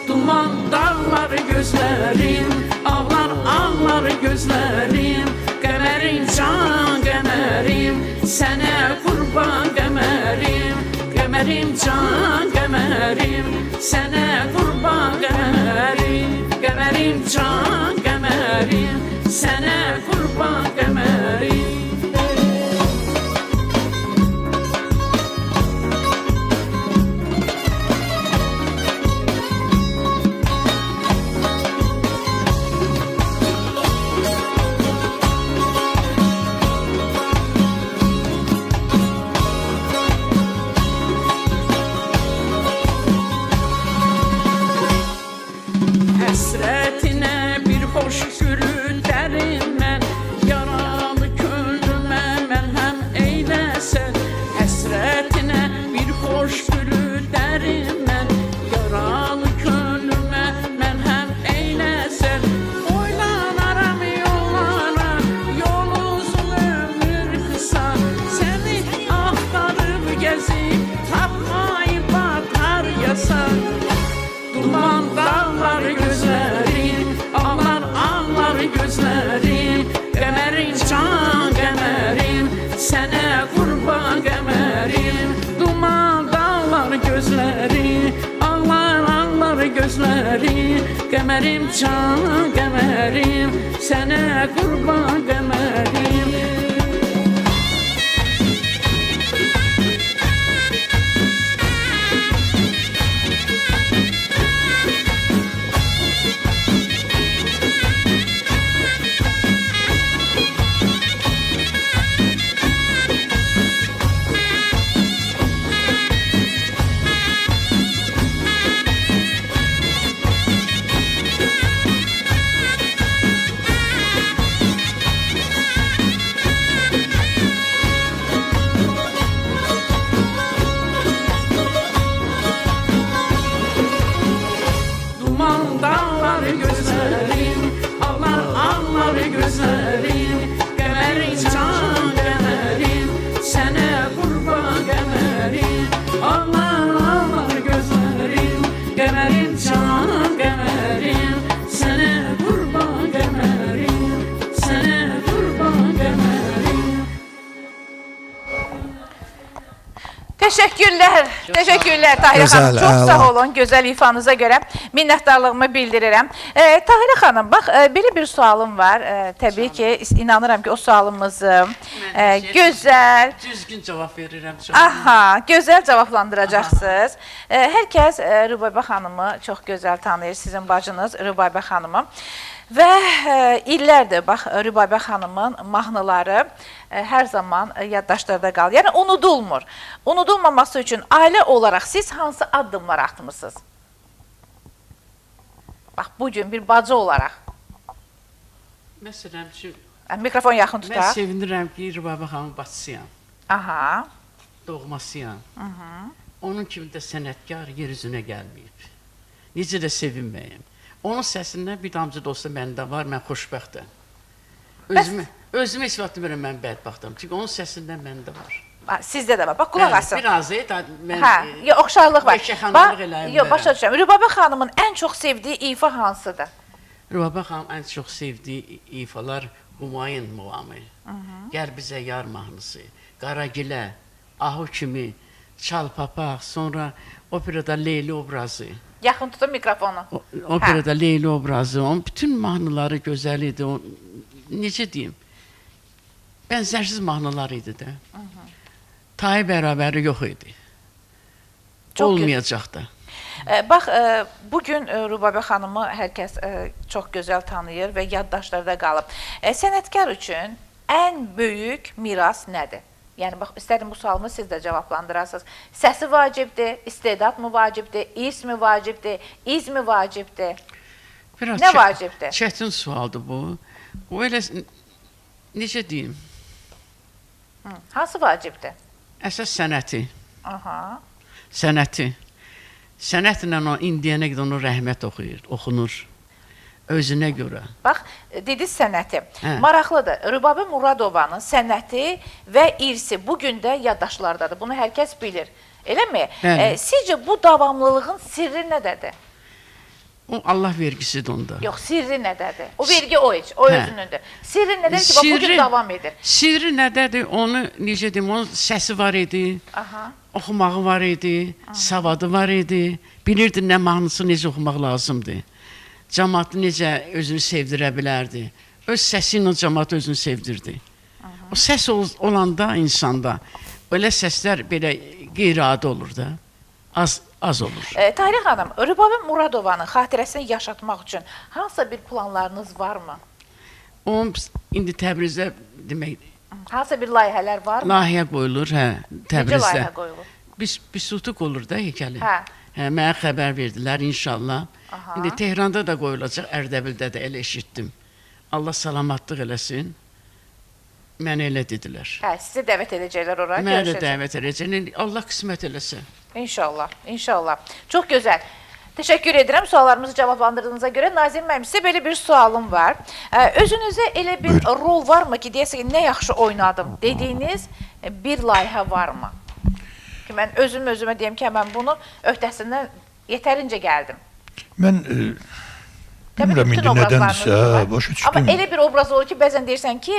S5: Duman dağlar gözlərim, ağlar gözlərim, qəmərim can qəmərim, sənə qurban qəmərim, qəmərim can qəmərim, sənə qurban qəmərim, qəmərim can qəmərim, sənə qurban qəmərim. Qəmərim can qəmərim, sənə qurban qəmərim. gözlerim Ağlar ağlar gözlerim Qəmərin can qəmərim Sənə qurban qəmərim Ağlar ağlar gözlerim Qəmərin can qəmərim Sənə qurban qəmərim Sənə qurban qəmərim
S1: Təşəkkürlər Tahirə
S4: Gözəl,
S1: xanım. Çox
S4: əla.
S1: sağ olun gözəl ifanıza görə. Minnətdarlığımı bildirirəm. Tahirə xanım, bax belə bir sualım var. Təbii ki, inanıram ki, o sualımızı gözəl,
S6: Düzgün cavab verirəm. Çox.
S1: aha, gözəl cavablandıracaqsınız. Hər kəs Rübaybə xanımı çox gözəl tanıyır, sizin bacınız Rübaybə xanımı. Və illərdir, bax, Rübaybə xanımın mahnıları hər zaman yaddaşlarda qalır. Yəni, unudulmur. Unudulmaması üçün ailə olaraq siz hansı addımlar atmışsınız? Bax, bugün bir bacı olaraq.
S6: Məsələn üçün,
S1: Mikrofon yaxın
S6: mən
S1: tutaq.
S6: sevinirəm ki, Rübaybə xanımın bacısıyam,
S1: Aha.
S6: doğmasıyam. Onun kimi də sənətkar yer üzünə gəlməyib. Necə də sevinməyim. Onun səsindən bir damcı da olsa məndə var, mən xoşbəxtəm. Özümə heç vaxt demirəm, mən bədbəxtəm. Çünki onun səsindən məndə var.
S1: Sizdə də var. Bax, qulaq asın.
S6: Biraz mən
S1: Hə, oxşarlıq var.
S6: Yekə xanımlıq eləyim
S1: Yox,
S6: verəm.
S1: başa düşürəm. Rübaybə xanımın ən çox sevdiyi ifa hansıdır?
S6: Rübaybə xanım ən çox sevdiyi ifalar Humayun muğamı, Gəl bizə yar mahnısı, Qaragilə, Ahu kimi, Çal papaq, sonra operada Leyli obrazı.
S1: Yaxın tutun mikrofonu.
S6: Operada Leyli obrazı, onun bütün mahnıları gözəl idi. Necə deyim? Bənzərsiz mahnılar idi də. Tay bərabəri yox idi.
S1: Çox
S6: Olmayacaq da.
S1: Bax, bugün Rübaybə xanımı hər kəs çox gözəl tanıyır və yaddaşlarda qalıb. Sənətkar üçün ən böyük miras nədir? Yəni, bax, istədim bu sualımı siz də cavablandırasınız. Səsi vacibdir, istedad mı vacibdir, irs mi vacibdir, iz mi vacibdir?
S6: Biraz
S1: Nə vacibdir?
S6: Çətin sualdır bu. O elə, necə deyim?
S1: Hansı vacibdir?
S6: Əsas sənəti.
S1: Aha.
S6: Sənəti. Sənətlə o indiyənə qədər onu rəhmət oxunur. Özünə görə.
S1: Bax, dediniz sənəti.
S6: Hə.
S1: Maraqlıdır. Rübaybə Muradovanın sənəti və irsi bugün də yaddaşlardadır. Bunu hər kəs bilir. Eləmi?
S6: Bəli.
S1: Sizcə bu davamlılığın sirri nədədir?
S6: O Allah vergisidir onda.
S1: Yox, sirri nədədir? O vergi o heç, o
S6: Hə.
S1: özünündür. Sirri nədir ki, bax, bugün davam edir?
S6: Sirri nədədir? Onu, necə deyim, onun səsi var idi,
S1: Aha.
S6: oxumağı var idi, savadı var idi, bilirdi nə mahnısı necə oxumaq lazımdır. Cəmaatı necə özünü sevdirə bilərdi. Öz səsi ilə cəmaat özünü sevdirdi. O səs olanda insanda, belə səslər belə qeyri-adi olur da, az olur.
S1: Tahirə xanım, Rübaybə Muradovanın xatirəsini yaşatmaq üçün hansısa bir planlarınız varmı?
S6: Onun indi Təbrizdə demək,
S1: Hansısa bir layihələr varmı?
S6: layihə qoyulur, hə,
S1: Necə
S6: Təbrizdə.
S1: layihə qoyulur?
S6: Bisutuk olur da heykəli.
S1: Hə.
S6: Hə, mənə xəbər verdilər inşallah.
S1: Aha.
S6: İndi Tehranda da qoyulacaq, Ərdəbildə də elə eşitdim. Allah salamatlıq eləsin. Mənə elə dedilər.
S1: Hə, sizi dəvət edəcəklər ora.
S6: Mənə də
S1: görüşəcək.
S6: dəvət edəcək. Allah qismət eləsə.
S1: İnşallah, inşallah. Çox gözəl. Təşəkkür edirəm suallarımızı cavablandırdığınıza görə. Nazim müəllim, sizə belə bir sualım var. Özünüzə elə bir rol varmı ki, deyəsə ki, nə yaxşı oynadım dediyiniz bir layihə varmı? Ki, mən özümə deyim ki, mən bunu öhdəsindən yetərincə gəldim.
S2: Mən bilmirəm indi nədəndirsə, başa
S1: Amma
S2: düşdüm.
S1: elə bir obraz olur ki, bəzən deyirsən ki,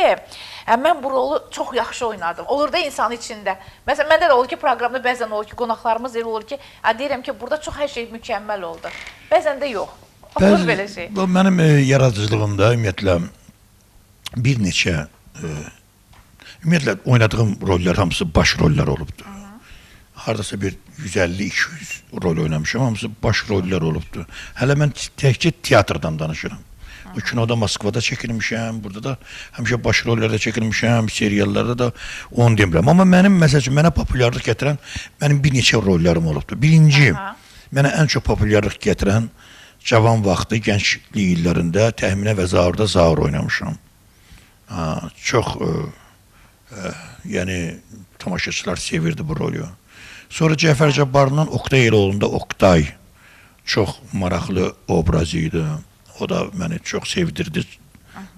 S1: mən bu rolu çox yaxşı oynadım. Olur da insan içində. Məsələn, məndə də olur ki, proqramda bəzən olur ki, qonaqlarımız elə olur ki, deyirəm ki, burada çox hər şey mükəmməl oldu. Bəzən də yox. Olur belə şey.
S2: Mənim yaradıcılığımda ümumiyyətlə bir neçə ümumiyyətlə oynadığım rollar hamısı baş rollar olubdur. Hardasa bir 150-200 rol oynamışam, hamısı baş rollar olubdur. Hələ mən təkcə teatrdan danışıram. O kinoda Moskvada çəkilmişəm, burada da həmişə baş rollarda çəkilmişəm, seriallarda da onu demirəm. Amma mənim məsələn mənə populyarlıq gətirən mənim bir neçə rollarım olubdur. Birinci, mənə ən çox populyarlıq gətirən cavan vaxtı, gənclik illərində Təxminə və Zaurda Zaur oynamışam. Çox yəni tamaşaçılar sevirdi bu rolü. Sonra Cəfər Cabbarlının Oqtay Eloğlu'nda Oqtay çox maraqlı obraz idi. O da məni çox sevdirdi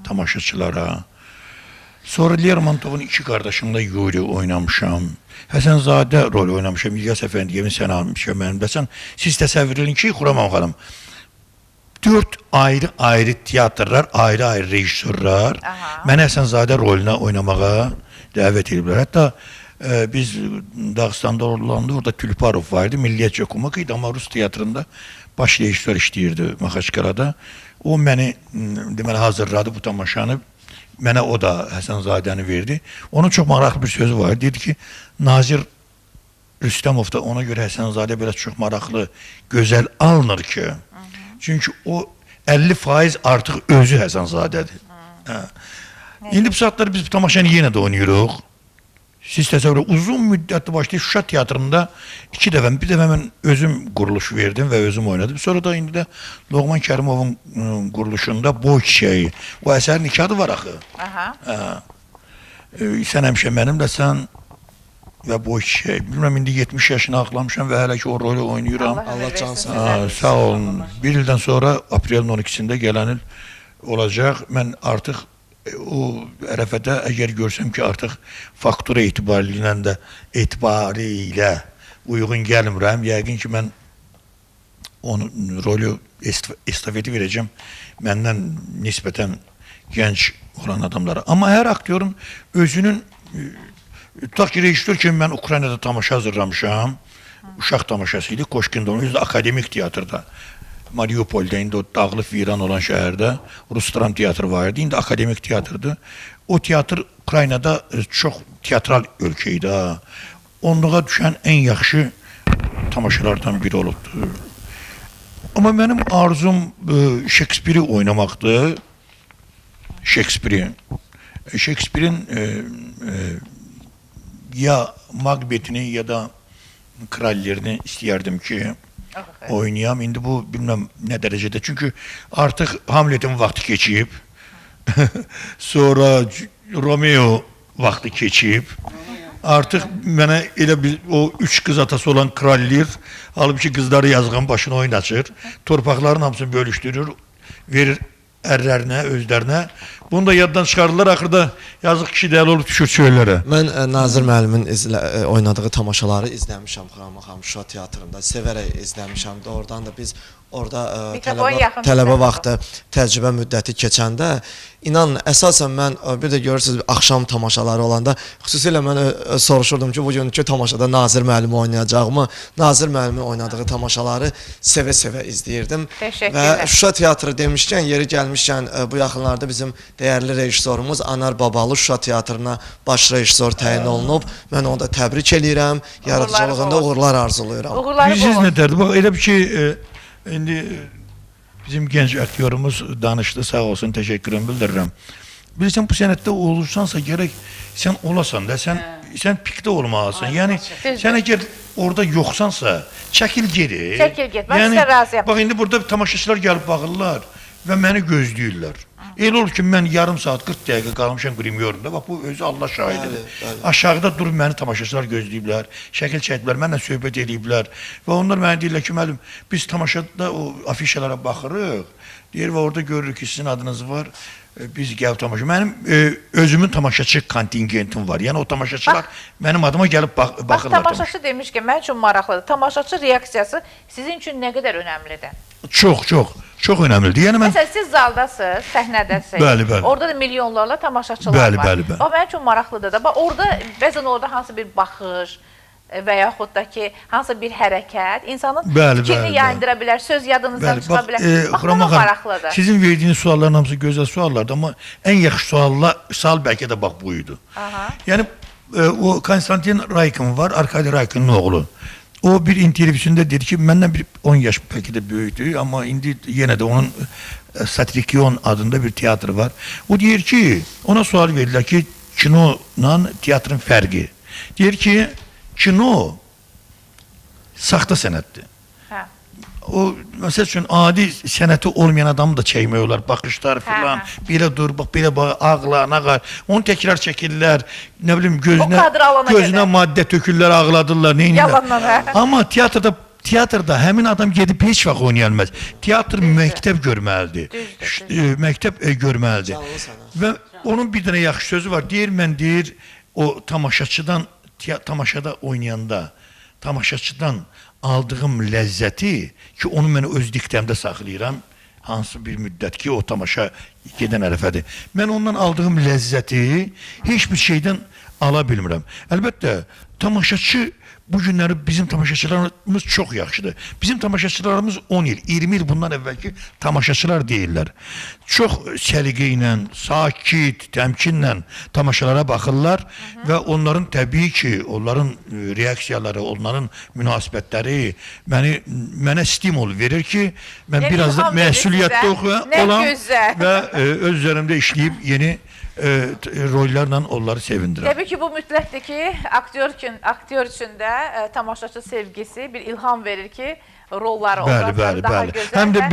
S2: tamaşaçılara. Sonra Lermontovun iki qardaşımla Yuri oynamışam. Həsənzadə rol oynamışam. İlyas Əfəndiyevin sən almışam mənimləsən. Siz təsəvvür edin ki, Xuraman xanım, 4 ayrı teatrlar, ayrı rejissorlar mənə Həsənzadə roluna oynamağa dəvət ediblər. Hətta biz Dağıstanda olanda orada Tülparov vardı, Milliyyətcə Kumak idi, amma Rus teatrında baş rejissor işləyirdi Maxaçqalada. O məni deməli hazırladı bu tamaşanı. Mənə o da Həsənzadəni verdi. Onun çox maraqlı bir sözü var. Dedi ki, Nazir Rüstəmov da ona görə Həsənzadə belə çox maraqlı, gözəl alınır ki. Çünki o 50% artıq özü Həsənzadədir. İndi bu saatlar biz bu tamaşanı yenə də oynayırıq. Siz təsəvvür edin, uzun müddətli başlayıb Şuşa teatrında 2 dəfə, bir dəfə mən özüm quruluş verdim və özüm oynadım. Sonra da indi də Loğman Kərimovun quruluşunda Boy Çiçəyi, o əsərin 2 adı var axı. Sən həmişə mənimləsən və Boy Çiçəyi. Bilməm, indi 70 yaşına axlamışam və hələ ki o rolü oynayıram.
S4: Allah can sağ
S2: Sağ olun. Bir ildən sonra aprelin 12-sində gələn il olacaq. Mən artıq o ərəfədə əgər görsəm ki, artıq faktura etibarilə uyğun gəlmirəm, yəqin ki, mən onun rolü estafeti verəcəm məndən nisbətən gənc olan adamlara. Amma hər aktyorun özünün, tutaq ki, rejissor kimi mən Ukraynada tamaşa hazırlamışam, uşaq tamaşası idi, Koşkin'də, onun akademik teatrda. Mariupol'da, indi o dağılıb viran olan şəhərdə Rus dram teatrı var idi, indi akademik teatrdır. O teatr Ukraynada çox teatral ölkə idi. Onluğa düşən ən yaxşı tamaşalardan biri olubdur. Amma mənim arzum Shakespeare'i oynamaqdır. Shakespeare'in ya Macbeth'ini ya da Krallerini istəyərdim ki, oynayam. İndi bu bilmem ne derecede. Çünkü artık Hamlet'in vakti geçip sonra Romeo vakti geçip artık mənə elə bir o 3 qız atası olan Krallir halbuki qızları yazğan başını oynatır. Torpaqların hamısını bölüşdürür, verir ərlərinə, özlərinə. Bunu da yaddan çıxarırlar, axırda yazıq kişi dəli olub düşür çöllərə.
S4: Mən Nazir müəllimin oynadığı tamaşaları izləmişəm Xuraman xanım Şuşa teatrında, sevərək izləmişəm. Doğrudan da biz orada tələbə vaxtı təcrübə müddəti keçəndə İnanın, əsasən mən bir də görürsünüz axşam tamaşaları olanda xüsusilə mən soruşurdum ki, bugünkü tamaşada Nazir müəllimi oynayacaqmı? Nazir müəllimin oynadığı tamaşaları sevə-sevə izləyirdim. Və Şuşa teatrı demişkən, yeri gəlmişkən bu yaxınlarda bizim dəyərli rejissorumuz Anar Babalı Şuşa teatrına baş rejissor təyin olunub. Mən onu da təbrik eləyirəm. Yaradıcılığında uğurlar arzuluyuram.
S2: Bilirsiniz nə dərdi? Bax, elə bir ki, indi bizim gənc aktyorumuz danışdı, sağ olsun, təşəkkürümü bildirirəm. Bilirsən, bu sənətdə olursansa gərək sən olasan da, sən pikdə olmalısın. Yəni, sən əgər orada yoxsansa, çəkil geri.
S1: Çəkil get, mən sizə razıyam.
S2: Bax, indi burada tamaşaçılar gəlib baxırlar və məni gözləyirlər. Elə olur ki, mən yarım saat, 40 dəqiqə qalmışam Qrimyorunda. Bax, bu özü Allah şahididir. Aşağıda durub məni tamaşaçılar gözləyiblər, şəkil çəkiblər, mənlə söhbət ediblər. Və onlar mənə deyirlər ki, müəllim, biz tamaşada o afişalara baxırıq, deyir və orada görürük ki, sizin adınız var, biz gəlib tamaşa. Mənim özümün tamaşaçı kontingentim var. Yəni o tamaşaçılar mənim adıma gəlib baxırlar.
S1: Bax, tamaşaçı demişkən, mən üçün maraqlıdır. Tamaşaçı reaksiyası sizin üçün nə qədər önəmlidir?
S2: Çox önəmlidir. Yəni mən
S1: məsələn, siz zaldasınız, səhnədəsiniz.
S2: Bəli.
S1: Orada da milyonlarla tamaşaçılar var.
S2: Bəli.
S1: O mənim üçün maraqlıdır da. Bax, orada bəzən orada hansı bir baxış və yaxud da ki, hansı bir hərəkət insanın fikrini yayındıra bilər, söz yadınızdan çıxa bilər. Bax, bu maraqlıdır.
S2: Sizin verdiyiniz sualların hamısı gözəl suallardır, amma ən yaxşı sual bəlkə də bax buydu. Yəni o Konstantin Raykin var, Arkadi Raykin'in oğlu. O bir intervyusunda dedi ki, məndən bir 10 yaş bəlkə də böyükdür, amma indi yenə də onun Satrikion adında bir teatrı var. O deyir ki, ona sual verirlər ki, kino ilə teatrın fərqi. Deyir ki, kino saxta sənətdir. O, məsəl üçün, adi sənəti olmayan adamı da çəkmək olar, baxışlar filan, belə dur, bax, belə bax, ağla, nağar, onu təkrar çəkirlər, nə bilim, gözünə maddə tökürlər, ağladırlar, neynirlər. Amma teatrda həmin adam gedib heç vaxt oynaya bilməz. Teatr məktəb görməlidir. Məktəb görməlidir. Və onun bir dənə yaxşı sözü var. Deyir, mən deyir, o tamaşaçıdan, tamaşada oynayanda, tamaşaçıdan aldığım ləzzəti ki, onu mən öz diktəmdə saxlayıram, hansı bir müddət ki, o tamaşa gedən ərəfədir. Mən ondan aldığım ləzzəti heç bir şeydən ala bilmirəm. Əlbəttə, tamaşaçı bu günləri bizim tamaşaçılarımız çox yaxşıdır. Bizim tamaşaçılarımız 10 il, 20 il bundan əvvəlki tamaşaçılar deyirlər. Çox səliqə ilə, sakit, təmkinlə tamaşalara baxırlar və onların təbii ki, onların reaksiyaları, onların münasibətləri mənə stimul verir ki, mən biraz da məsuliyyətli olam və öz üzərimdə işləyib yeni rollarla onları sevindirəm.
S1: Təbii ki, bu mütləqdir ki, aktyor üçün də tamaşaçı sevgisi bir ilham verir ki, rolları obrazları daha gözəl.
S2: Həm də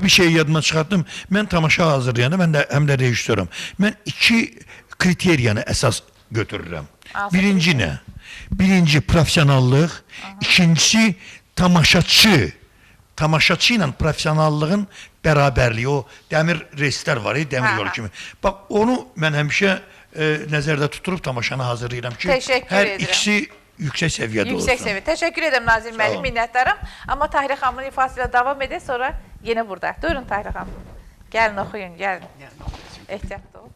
S2: bir şey yadıma çıxartdım. Mən tamaşa hazırlayanda, həm də rejissörüm. Mən 2 kriteriyanı əsas götürürəm. Birinci nə? Birinci professionallıq, ikincisi tamaşaçı. Tamaşaçı ilə professionallığın bərabərliyi, o dəmir reyslər var, dəmir yolu kimi. Bax, onu mən həmişə nəzərdə tuturub tamaşanı hazırlayıram ki, hər ikisi yüksək səviyyədə olsun.
S1: Yüksək səviyyə. Təşəkkür edirəm Nazim müəllim, minnətdarım. Amma Tahirə xanımın ifası ilə davam edək, sonra yenə burada. Buyurun Tahirə xanım. Gəlin oxuyun, gəlin. Ehtiyatlı ol.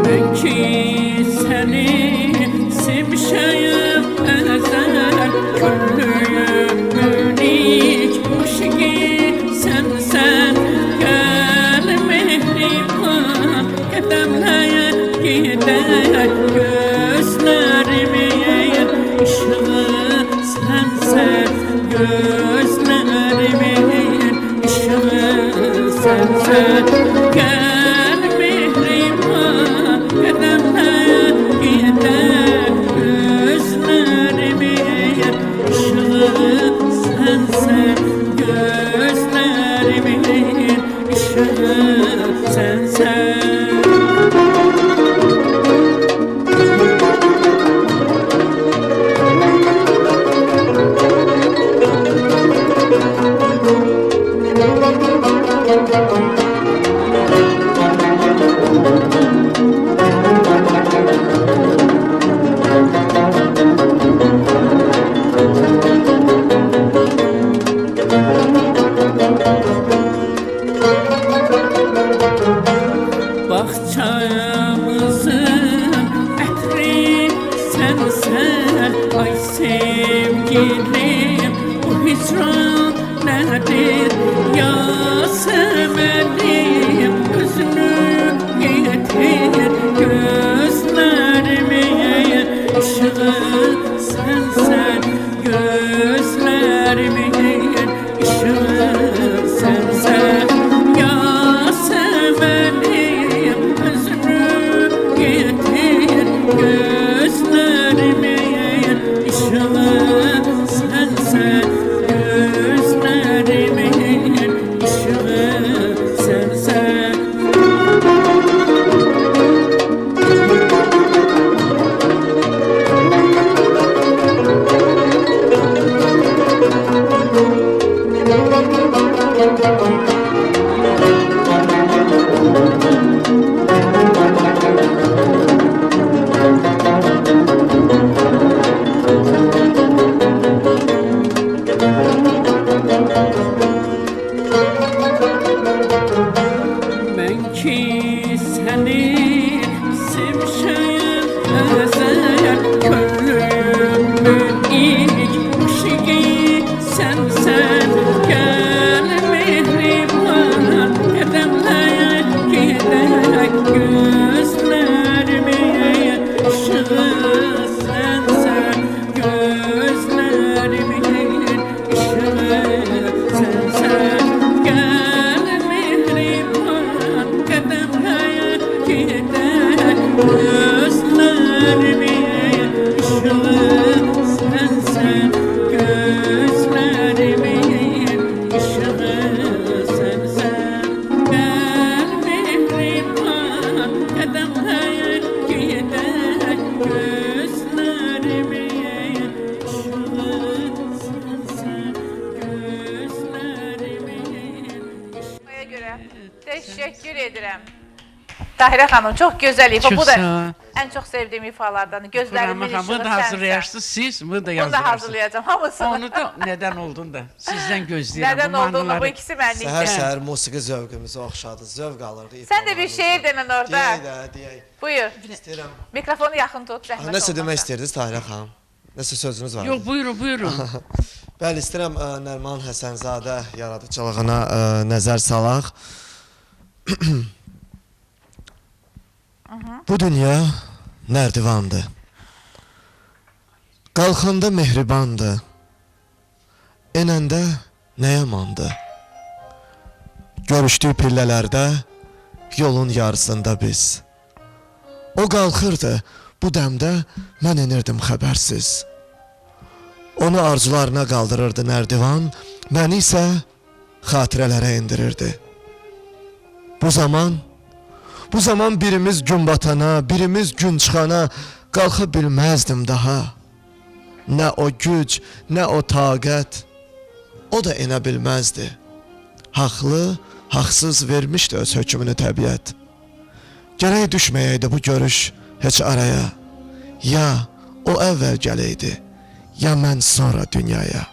S5: Ben ki seni sevmişeyim ezel küllüğümün ilk aşığı sen gel mehriban kademleye gider gözlerimin ışığı sen gözlerimin ışığı sen gel mehriban kademleye gider gözlerimin ışığı sen gözlerimin ışığı sen Bahçamızın ətri sensen ay sevgilim bu hicran nedir Yasemenim özünü getir gözlerimin ışığı sensen gözlerimin ışığı sensen Yasemenim özünü getir gözlerimin ışığı sensen gözlerimin ışığı
S1: Teşekkür edirəm. Tahirə xanım, çox gözəl ifa.
S6: Çox
S1: Bu da
S6: sağ ol.
S1: ən çox sevdiyim ifalardan. Gözlərimin işığı
S6: Bunu da
S1: sənsən.
S6: hazırlayarsınız siz, bunu da
S1: Bunu da
S6: yazdırarsınız.
S1: hazırlayacağım hamısını.
S6: Onu da neden olduğunu da sizden gözləyirəm.
S1: Nədən
S6: Bu
S1: olduğunu bu
S6: mahnıları.
S1: ikisi mənlikdir.
S4: Səhər-səhər musiqi zövqümüzə oxşadı, zövq alırdı.
S1: Sən də bir şeir denən orada.
S4: Deyək də, deyək.
S1: Buyur.
S4: İstəyirəm.
S1: Mikrofonu yaxın tut, zəhmət
S4: Nəsə demək
S1: olmasa.
S4: istəyirdiniz Tahirə xanım? Nəsə sözünüz var?
S6: Yox, buyurun, buyurun.
S4: Bəli, istəyirəm Nərman Həsənzadə yaradıcılığına nəzər salaq. Bu dünya nərdivandır. Qalxanda mehribandır. Enəndə nə yamandır. Görüşdük pillələrdə, yolun yarısında biz. O qalxırdı, bu dəmdə mən enirdim xəbərsiz. Onu arzularına qaldırırdı nərdivan, məni isə xatirələrə endirirdi. Bu zaman birimiz gün batana, birimiz gün çıxana qalxa bilməzdim daha. Nə o güc, nə o taqət, o da enə bilməzdi. Haqlı, haqsız vermişdi öz hökmünü təbiət. Gərək düşməyəydi bu görüş heç araya. Ya o əvvəl gələydi, ya mən sonra dünyaya.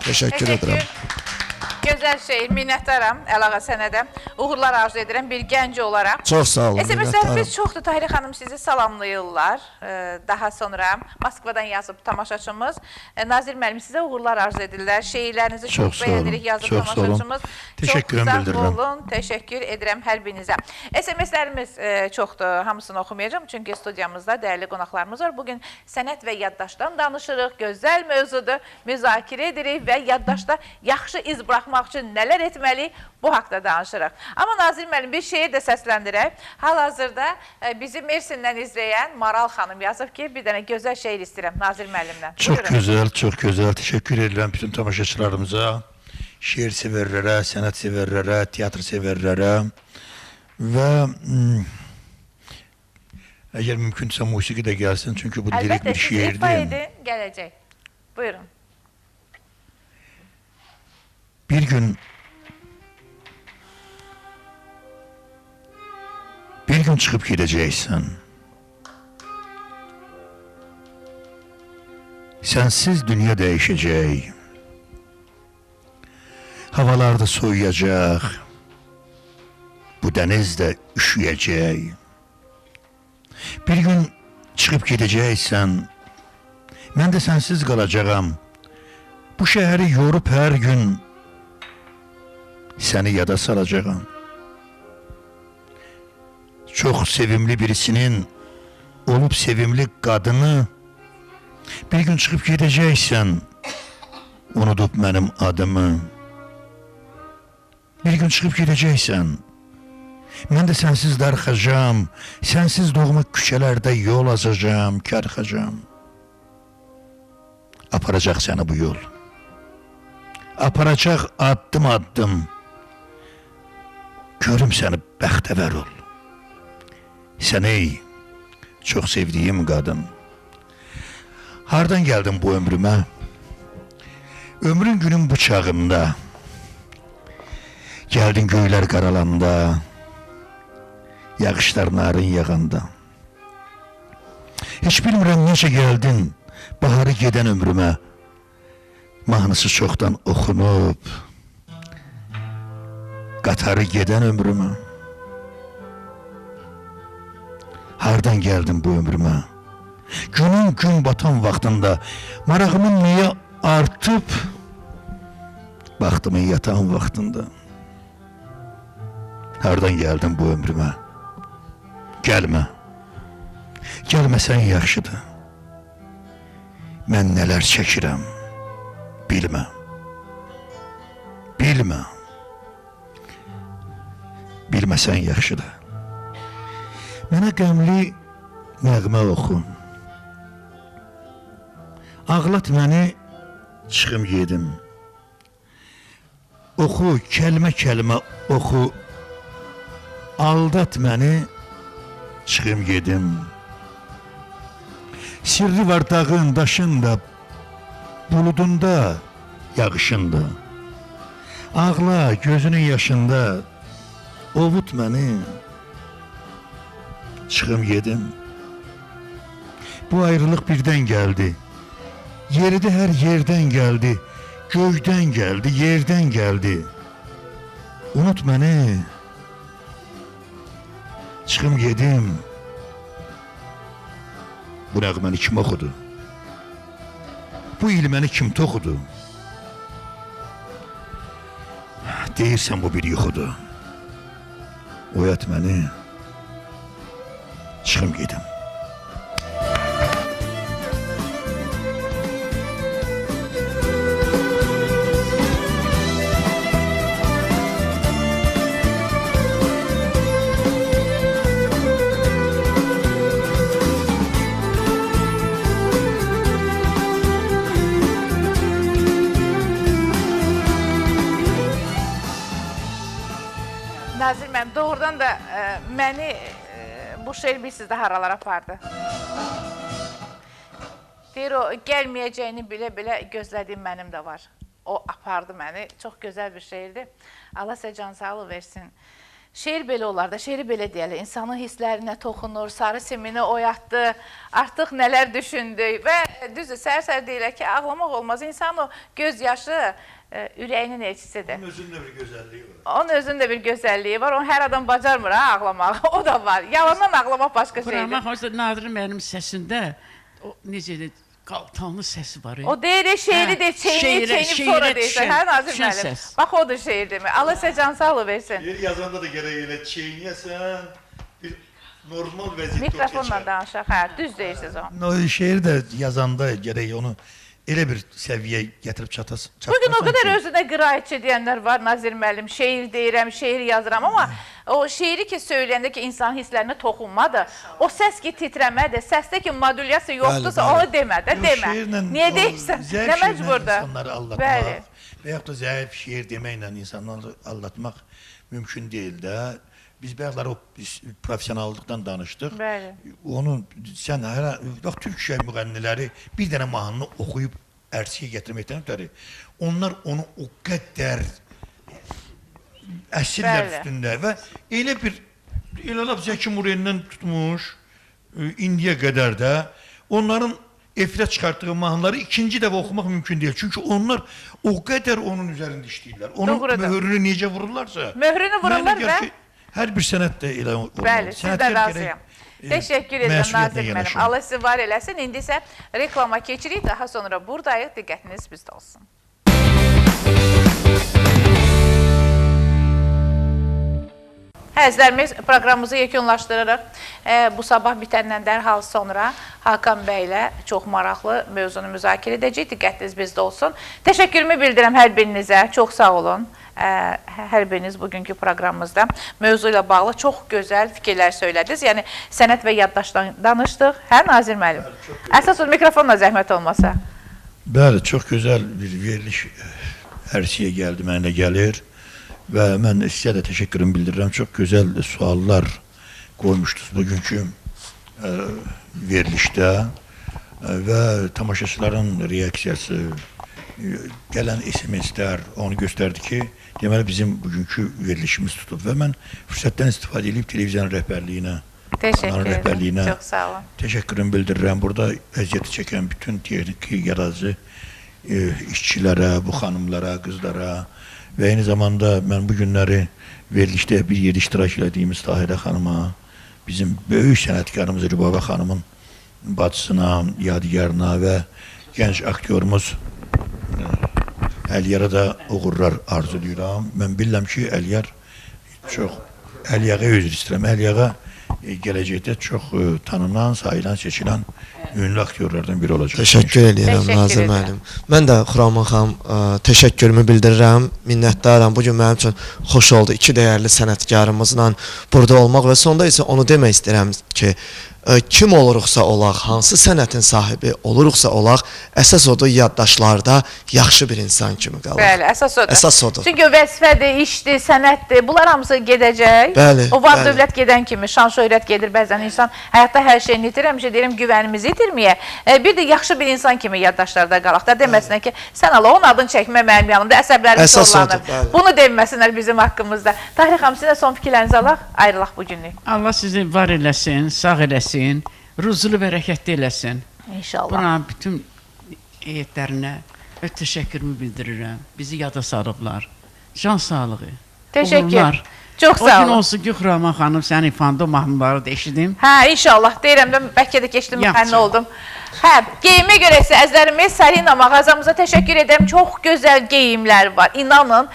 S4: Təşəkkür edirəm.
S1: Gözəl şeir, minnətdaram Əlağa sənə də. Uğurlar arzu edirəm bir gənc olaraq.
S4: Çox sağ olun,
S1: SMS-lərimiz çoxdur. Tahirə xanım sizi salamlayırlar. Daha sonra Moskvadan yazıb tamaşaçımız. Nazir müəllim sizə uğurlar arzu edirlər. Şeirlərinizi çox
S2: sağ olun,
S1: bəyənirik yazıb
S2: çox sağ olun.
S1: tamaşaçımız.
S2: Təşəkkürüm
S1: Çox
S2: bildirirəm.
S1: sağ olun. Təşəkkür edirəm hər birinizə. SMS-lərimiz çoxdur. Hamısını oxumayacağım. Çünki studiyamızda dəyərli qonaqlarımız var. Bugün sənət və yaddaşdan danışırıq. Gözəl mövzudur. Müzakirə edirik və yaddaşda yaxşı iz buraxmaq üçün nələr etməli bu haqda danışırıq. Amma Nazir müəllim bir şeir də səsləndirək. Hal-hazırda bizi Mersindən izləyən Maral xanım yazıb ki, bir dənə gözəl şeir istəyirəm Nazir müəllimdən.
S2: Çox
S1: Buyurun.
S2: gözəl, çox gözəl. Təşəkkür edirəm bütün tamaşaçılarımıza, şeir sevərlərə, sənət sevərlərə, teatr sevərlərə və əgər mümkünsə musiqi də gəlsin, çünki bu lirik
S1: Əlbəttə
S2: bir
S1: siz ifa
S2: şeirdir.
S1: edin, gələcək. Buyurun.
S2: Bir gün çıxıb gedəcəksən. Sənsiz dünya dəyişəcək. Havalar da soyuyacaq. Bu dəniz də üşüyəcək. Bir gün çıxıb gedəcəksən. Mən də sənsiz qalacağam. Bu şəhəri yorub hər gün səni yada salacağam. Çox sevimli birisinin olub sevimli qadını bir gün çıxıb gedəcəksən, unudub mənim adımı. Bir gün çıxıb gedəcəksən, mən də sənsiz darıxacam, sənsiz doğma küçələrdə yol azacam, karxacam. Aparacaq səni bu yol. Aparacaq addım addım. Görüm səni bəxtəvər ol. Sən ey, çox sevdiyim qadın. Hardan gəldin bu ömrümə? Ömrün günün bıçağında. Gəldin göylər qaralanda. Yağışlar narın yağanda. Heç bilmirəm necə gəldin baharı gedən ömrümə. Mahnısı çoxdan oxunub. Qatarı gedən ömrümə. Hardan gəldin bu ömrümə? Günün gün batan vaxtında marağımın niyə artıb? Baxtımın yatan vaxtında. Hardan gəldin bu ömrümə? Gəlmə. Gəlməsən yaxşıdır. Mən nələr çəkirəm, bilmə. Bilmə. Bilməsən yaxşıdır. Mənə qəmli nəğmə oxu. Ağlat məni, çıxım gedim. Oxu, kəlmə-kəlmə oxu. Aldat məni, çıxım gedim. Sirri var dağın, daşın da, buludunda, yağışın da. Ağla gözünün yaşında, ovut məni, çıxım gedim. Bu ayrılıq birdən gəldi, yeridi hər yerdən gəldi, göydən gəldi, yerdən gəldi. Unut məni, çıxım gedim. Bu nəğməni kim oxudu? Bu il məni kim toxudu? Deyirsən bu bir yuxudur. Oyat məni, çıxım gedim.
S1: Nazir müəllim, doğrudan da məni bu şeir bilsiz də haralara apardı. Deyir o, gəlməyəcəyini bilə-bilə gözlədiyim mənim də var. O apardı məni. Çox gözəl bir şeirdir. Allah sizə can sağlığı versin. Şeir belə olar da, şeiri belə deyəli. İnsanın hisslərinə toxunur, sarı simini oyatdı, artıq nələr düşündük və düzdür, səhər-səhər deyilər ki, ağlamaq olmaz. İnsanın o göz yaşı ürəyinin elçisidir.
S2: Onun özünün də bir gözəlliyi var.
S1: Onun özünün də bir gözəlliyi var. Onu hər adam bacarmır ha, ağlamağı. O da var. Yalandan ağlamaq başqa şeydir.
S6: Quramaq hoca Nadir mənim səsində o necə də qaltanlı səsi var.
S1: O deyir, şeiri deyir, çeynib sonra deyirsən. Hə, Nazir
S6: düşən
S1: müəllim.
S6: səs.
S1: Bax, odur şeir demir. Allah sizə can sağlığı versin.
S2: Şeir yazanda da gərək elə çeynəyəsən, bir normal vəziyyətdə
S1: Mikrofonla danışaq, hə, düz deyirsiniz o.
S2: O şeir də yazanda gərək onu elə bir səviyyəyə gətirib çatmasan
S1: Bugün o qədər
S2: ki,
S1: özünə qiraətçi deyənlər var, Nazir müəllim. Şeir deyirəm, şeir yazıram, amma o şeiri ki söyləyəndə ki, insan hisslərinə toxunmadır. O səs ki titrəmədir, səsdə ki modulyasiya yoxdursa,
S4: Bəli,
S1: onu demə də,
S2: Yox,
S1: demə.
S2: şeirlə
S1: Niyə
S2: o
S1: deyirsən?
S2: zəif
S1: Nə
S2: şeirlə
S1: məcburda?
S2: insanları aldatmaq
S1: Bəli.
S2: və yaxud da zəif şeir deməklə insanları aldatmaq mümkün deyil də. Biz bəziləri o professionallıqdan danışdıq.
S1: Bəli.
S2: Onu sən hər bax türk şeir müğənniləri bir dənə mahnını oxuyub ərsiyə gətirməkdən ötəri onlar onu o qədər əsrlər
S1: Bəli.
S2: üstündə və elə bir elə lap Zəki Mürenndən tutmuş indiyə qədər də onların efirə çıxartdığı mahnıları ikinci dəfə oxumaq mümkün deyil. Çünki onlar o qədər onun üzərində işləyirlər. Onun
S1: Doğrudur.
S2: möhrünü necə vururlarsa
S1: Möhrünü vururlar
S2: mənə
S1: və
S2: gəlir ki, hər bir sənət də elə olmalı.
S1: Bəli, sizdən razıyam. Təşəkkür edirəm Nazir müəllim. Allah sizi var eləsin. İndi isə reklama keçirik. Daha sonra buradayıq. Diqqətiniz bizdə olsun. Əzizlərimiz, proqramımızı yekunlaşdırırıq. Bu sabah bitəndən dərhal sonra Hakan bəylə çox maraqlı mövzunu müzakirə edəcək. Diqqətiniz bizdə olsun. Təşəkkürümü bildirəm hər birinizə. Çox sağ olun. Hər biriniz bugünkü proqramımızda mövzu ilə bağlı çox gözəl fikirlər söylədiniz. Yəni, sənət və yaddaşdan danışdıq. Hə, Nazir müəllim? Əsas o mikrofonla zəhmət olmasa.
S2: Bəli, çox gözəl bir veriliş ərsiyə gəldi, mənə gəlir və mən sizə də təşəkkürümü bildirirəm. Çox gözəl suallar qoymuşdunuz bugünkü verilişdə və tamaşaçıların reaksiyası, gələn SMS-lər onu göstərdi ki, deməli bizim bugünkü verilişimiz tutub və mən fürsətdən istifadə edib televiziyanın rəhbərliyinə, kanalın rəhbərliyinə
S1: Çox sağ olun.
S2: təşəkkürümü bildirirəm. Burada əziyyəti çəkən bütün texniki, yaradıcı işçilərə, bu xanımlara, qızlara və eyni zamanda mən bu günləri verilişdə bir yeri iştirak elədiyimiz Tahirə xanıma, bizim böyük sənətkarımız Rübabə xanımın bacısına, yadigarına və gənc aktyorumuz Əliyara da uğurlar arzulayıram. Mən bilirəm ki, Əliyar çox, Əliyağa üzr istəyirəm. Əliyağa gələcəkdə çox tanınan, sayılan, seçilən ünlü aktyorlardan biri olacaq.
S4: Təşəkkür edirəm
S1: Təşəkkür
S4: Nazir
S1: edirəm.
S4: müəllim. Mən də Xuraman xanım təşəkkürümü bildirirəm. Minnətdaram. Bu gün mənim üçün xoş oldu. İki dəyərli sənətkarımızla burada olmaq və sonda isə onu demək istəyirəm ki, kim oluruqsa olaq, hansı sənətin sahibi oluruqsa olaq, əsas odur yaddaşlarda yaxşı bir insan kimi qalaq.
S1: Bəli, əsas odur.
S4: Əsas odur.
S1: Çünki vəzifədir, işdir, sənətdir, bunlar hamısı gedəcək.
S4: Bəli,
S1: O var
S4: bəli.
S1: dövlət gedən kimi, şan şöhrət gedir bəzən insan. Həyatda hər şeyini itir, həmişə deyirəm güvənimizi itirməyə. Bir də yaxşı bir insan kimi yaddaşlarda qalaq da deməsinlər ki, sən Allah onun adını çəkmə mənim yanımda, əsəblərim
S4: Əsas
S1: zorlanır.
S4: odur, bəli.
S1: Bunu deməsinlər bizim haqqımızda. Tahir xanım, sizə son fikirlərinizi alaq, ayrılaq bu günlük.
S6: Allah sizi var eləsin, sağ eləsin, ruzulu bərəkətli eləsin.
S1: İnşallah.
S6: Buna bütün heyətlərinə öz təşəkkürümü bildirirəm. Bizi yada salıblar. Can sağlığı.
S1: Teşekkür.
S6: uğurlar.
S1: Çox
S6: O
S1: sağ
S6: gün
S1: olun.
S6: olsun ki, Xuraman xanım sənin ifanda mahnıları da eşidim.
S1: Hə, inşallah. Deyirəm də bəlkə də keçdim,
S6: Yaxşı.
S1: müğənni oldum. Hə, geyimə görə isə əzlərimiz Sarina mağazamıza təşəkkür edirəm. Çox gözəl geyimlər var. İnanın,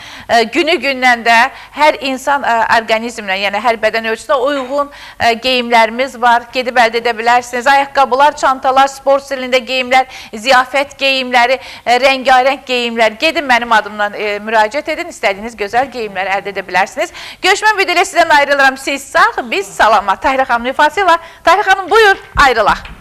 S1: günü-gündən də hər insan orqanizminə, yəni hər bədən ölçüsünə uyğun geyimlərimiz var. Gedib əldə edə bilərsiniz. Ayaqqabılar, çantalar, sport stilində geyimlər, ziyafət geyimləri, rəngarəng geyimlər. Gedin mənim adımdan müraciət edin. İstədiyiniz gözəl geyimləri əldə edə bilərsiniz. Görüşmə videoyla sizdən ayrılıram. Siz sağ, biz salamat. Tahir xanım nifası ilə. Tahir xanım buyur, ayrılaq.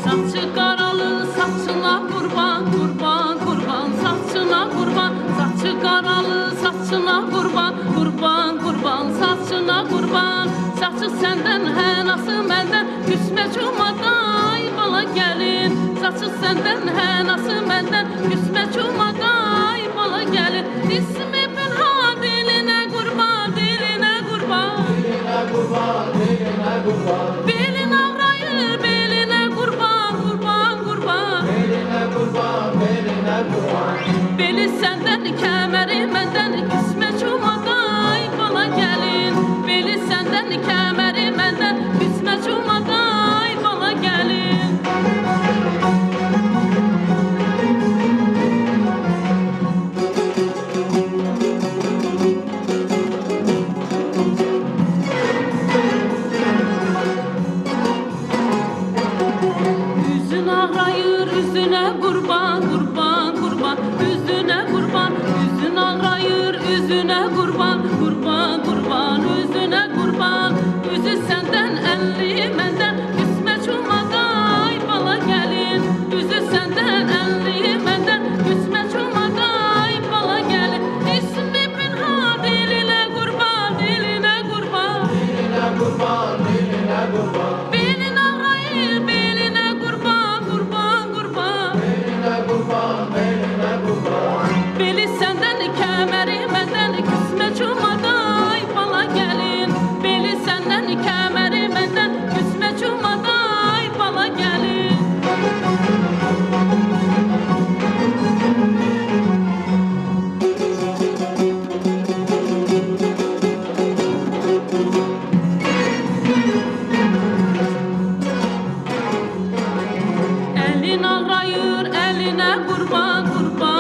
S7: Saçı qaralı, saçına qurban, qurban, qurban, saçına qurban, saçı qaralı, saçına qurban, qurban, qurban, saçına qurban, saçı səndən, hənası məndən, küsmə çumaday, bala gəlin, saçı səndən, hənası məndən, küsmə çumaday, bala gəlin, ismi pənha dilinə qurban, dilinə qurban, dilinə qurban, dilinə qurban, belin ağrayır, belinə qurban, qurban, qurban, belinə qurban, belinə qurban, beli səndən, kəməri məndən, küsmə çumaday, bala gəlin, beli səndən, kəməri məndən, küsmə çumaday, bala gəlin. Üzün ağrayır, üzünə qurban, qurban, qurban, üzünə qurban, üzün ağrayır, üzünə qurban, qurban, qurban, üzünə qurban, üzü səndən, əlli məndən, küsmə çumaday, bala gəlin, üzü səndən, əlli məndən, küsmə çumaday, bala gəlin, ismi pənha dilinə qurban, dilinə qurban, dilinə qurban, dilinə qurban, belin ağrayır, belinə qurban, qurban, qurban, belinə qurban, belinə qurban, beli səndən, kəməri məndən, küsmə çumaday, bala gəlin, beli səndən, kəməri məndən, küsmə çumaday, bala gəlin. Əlin ağrayır, əlinə qurban, qurban,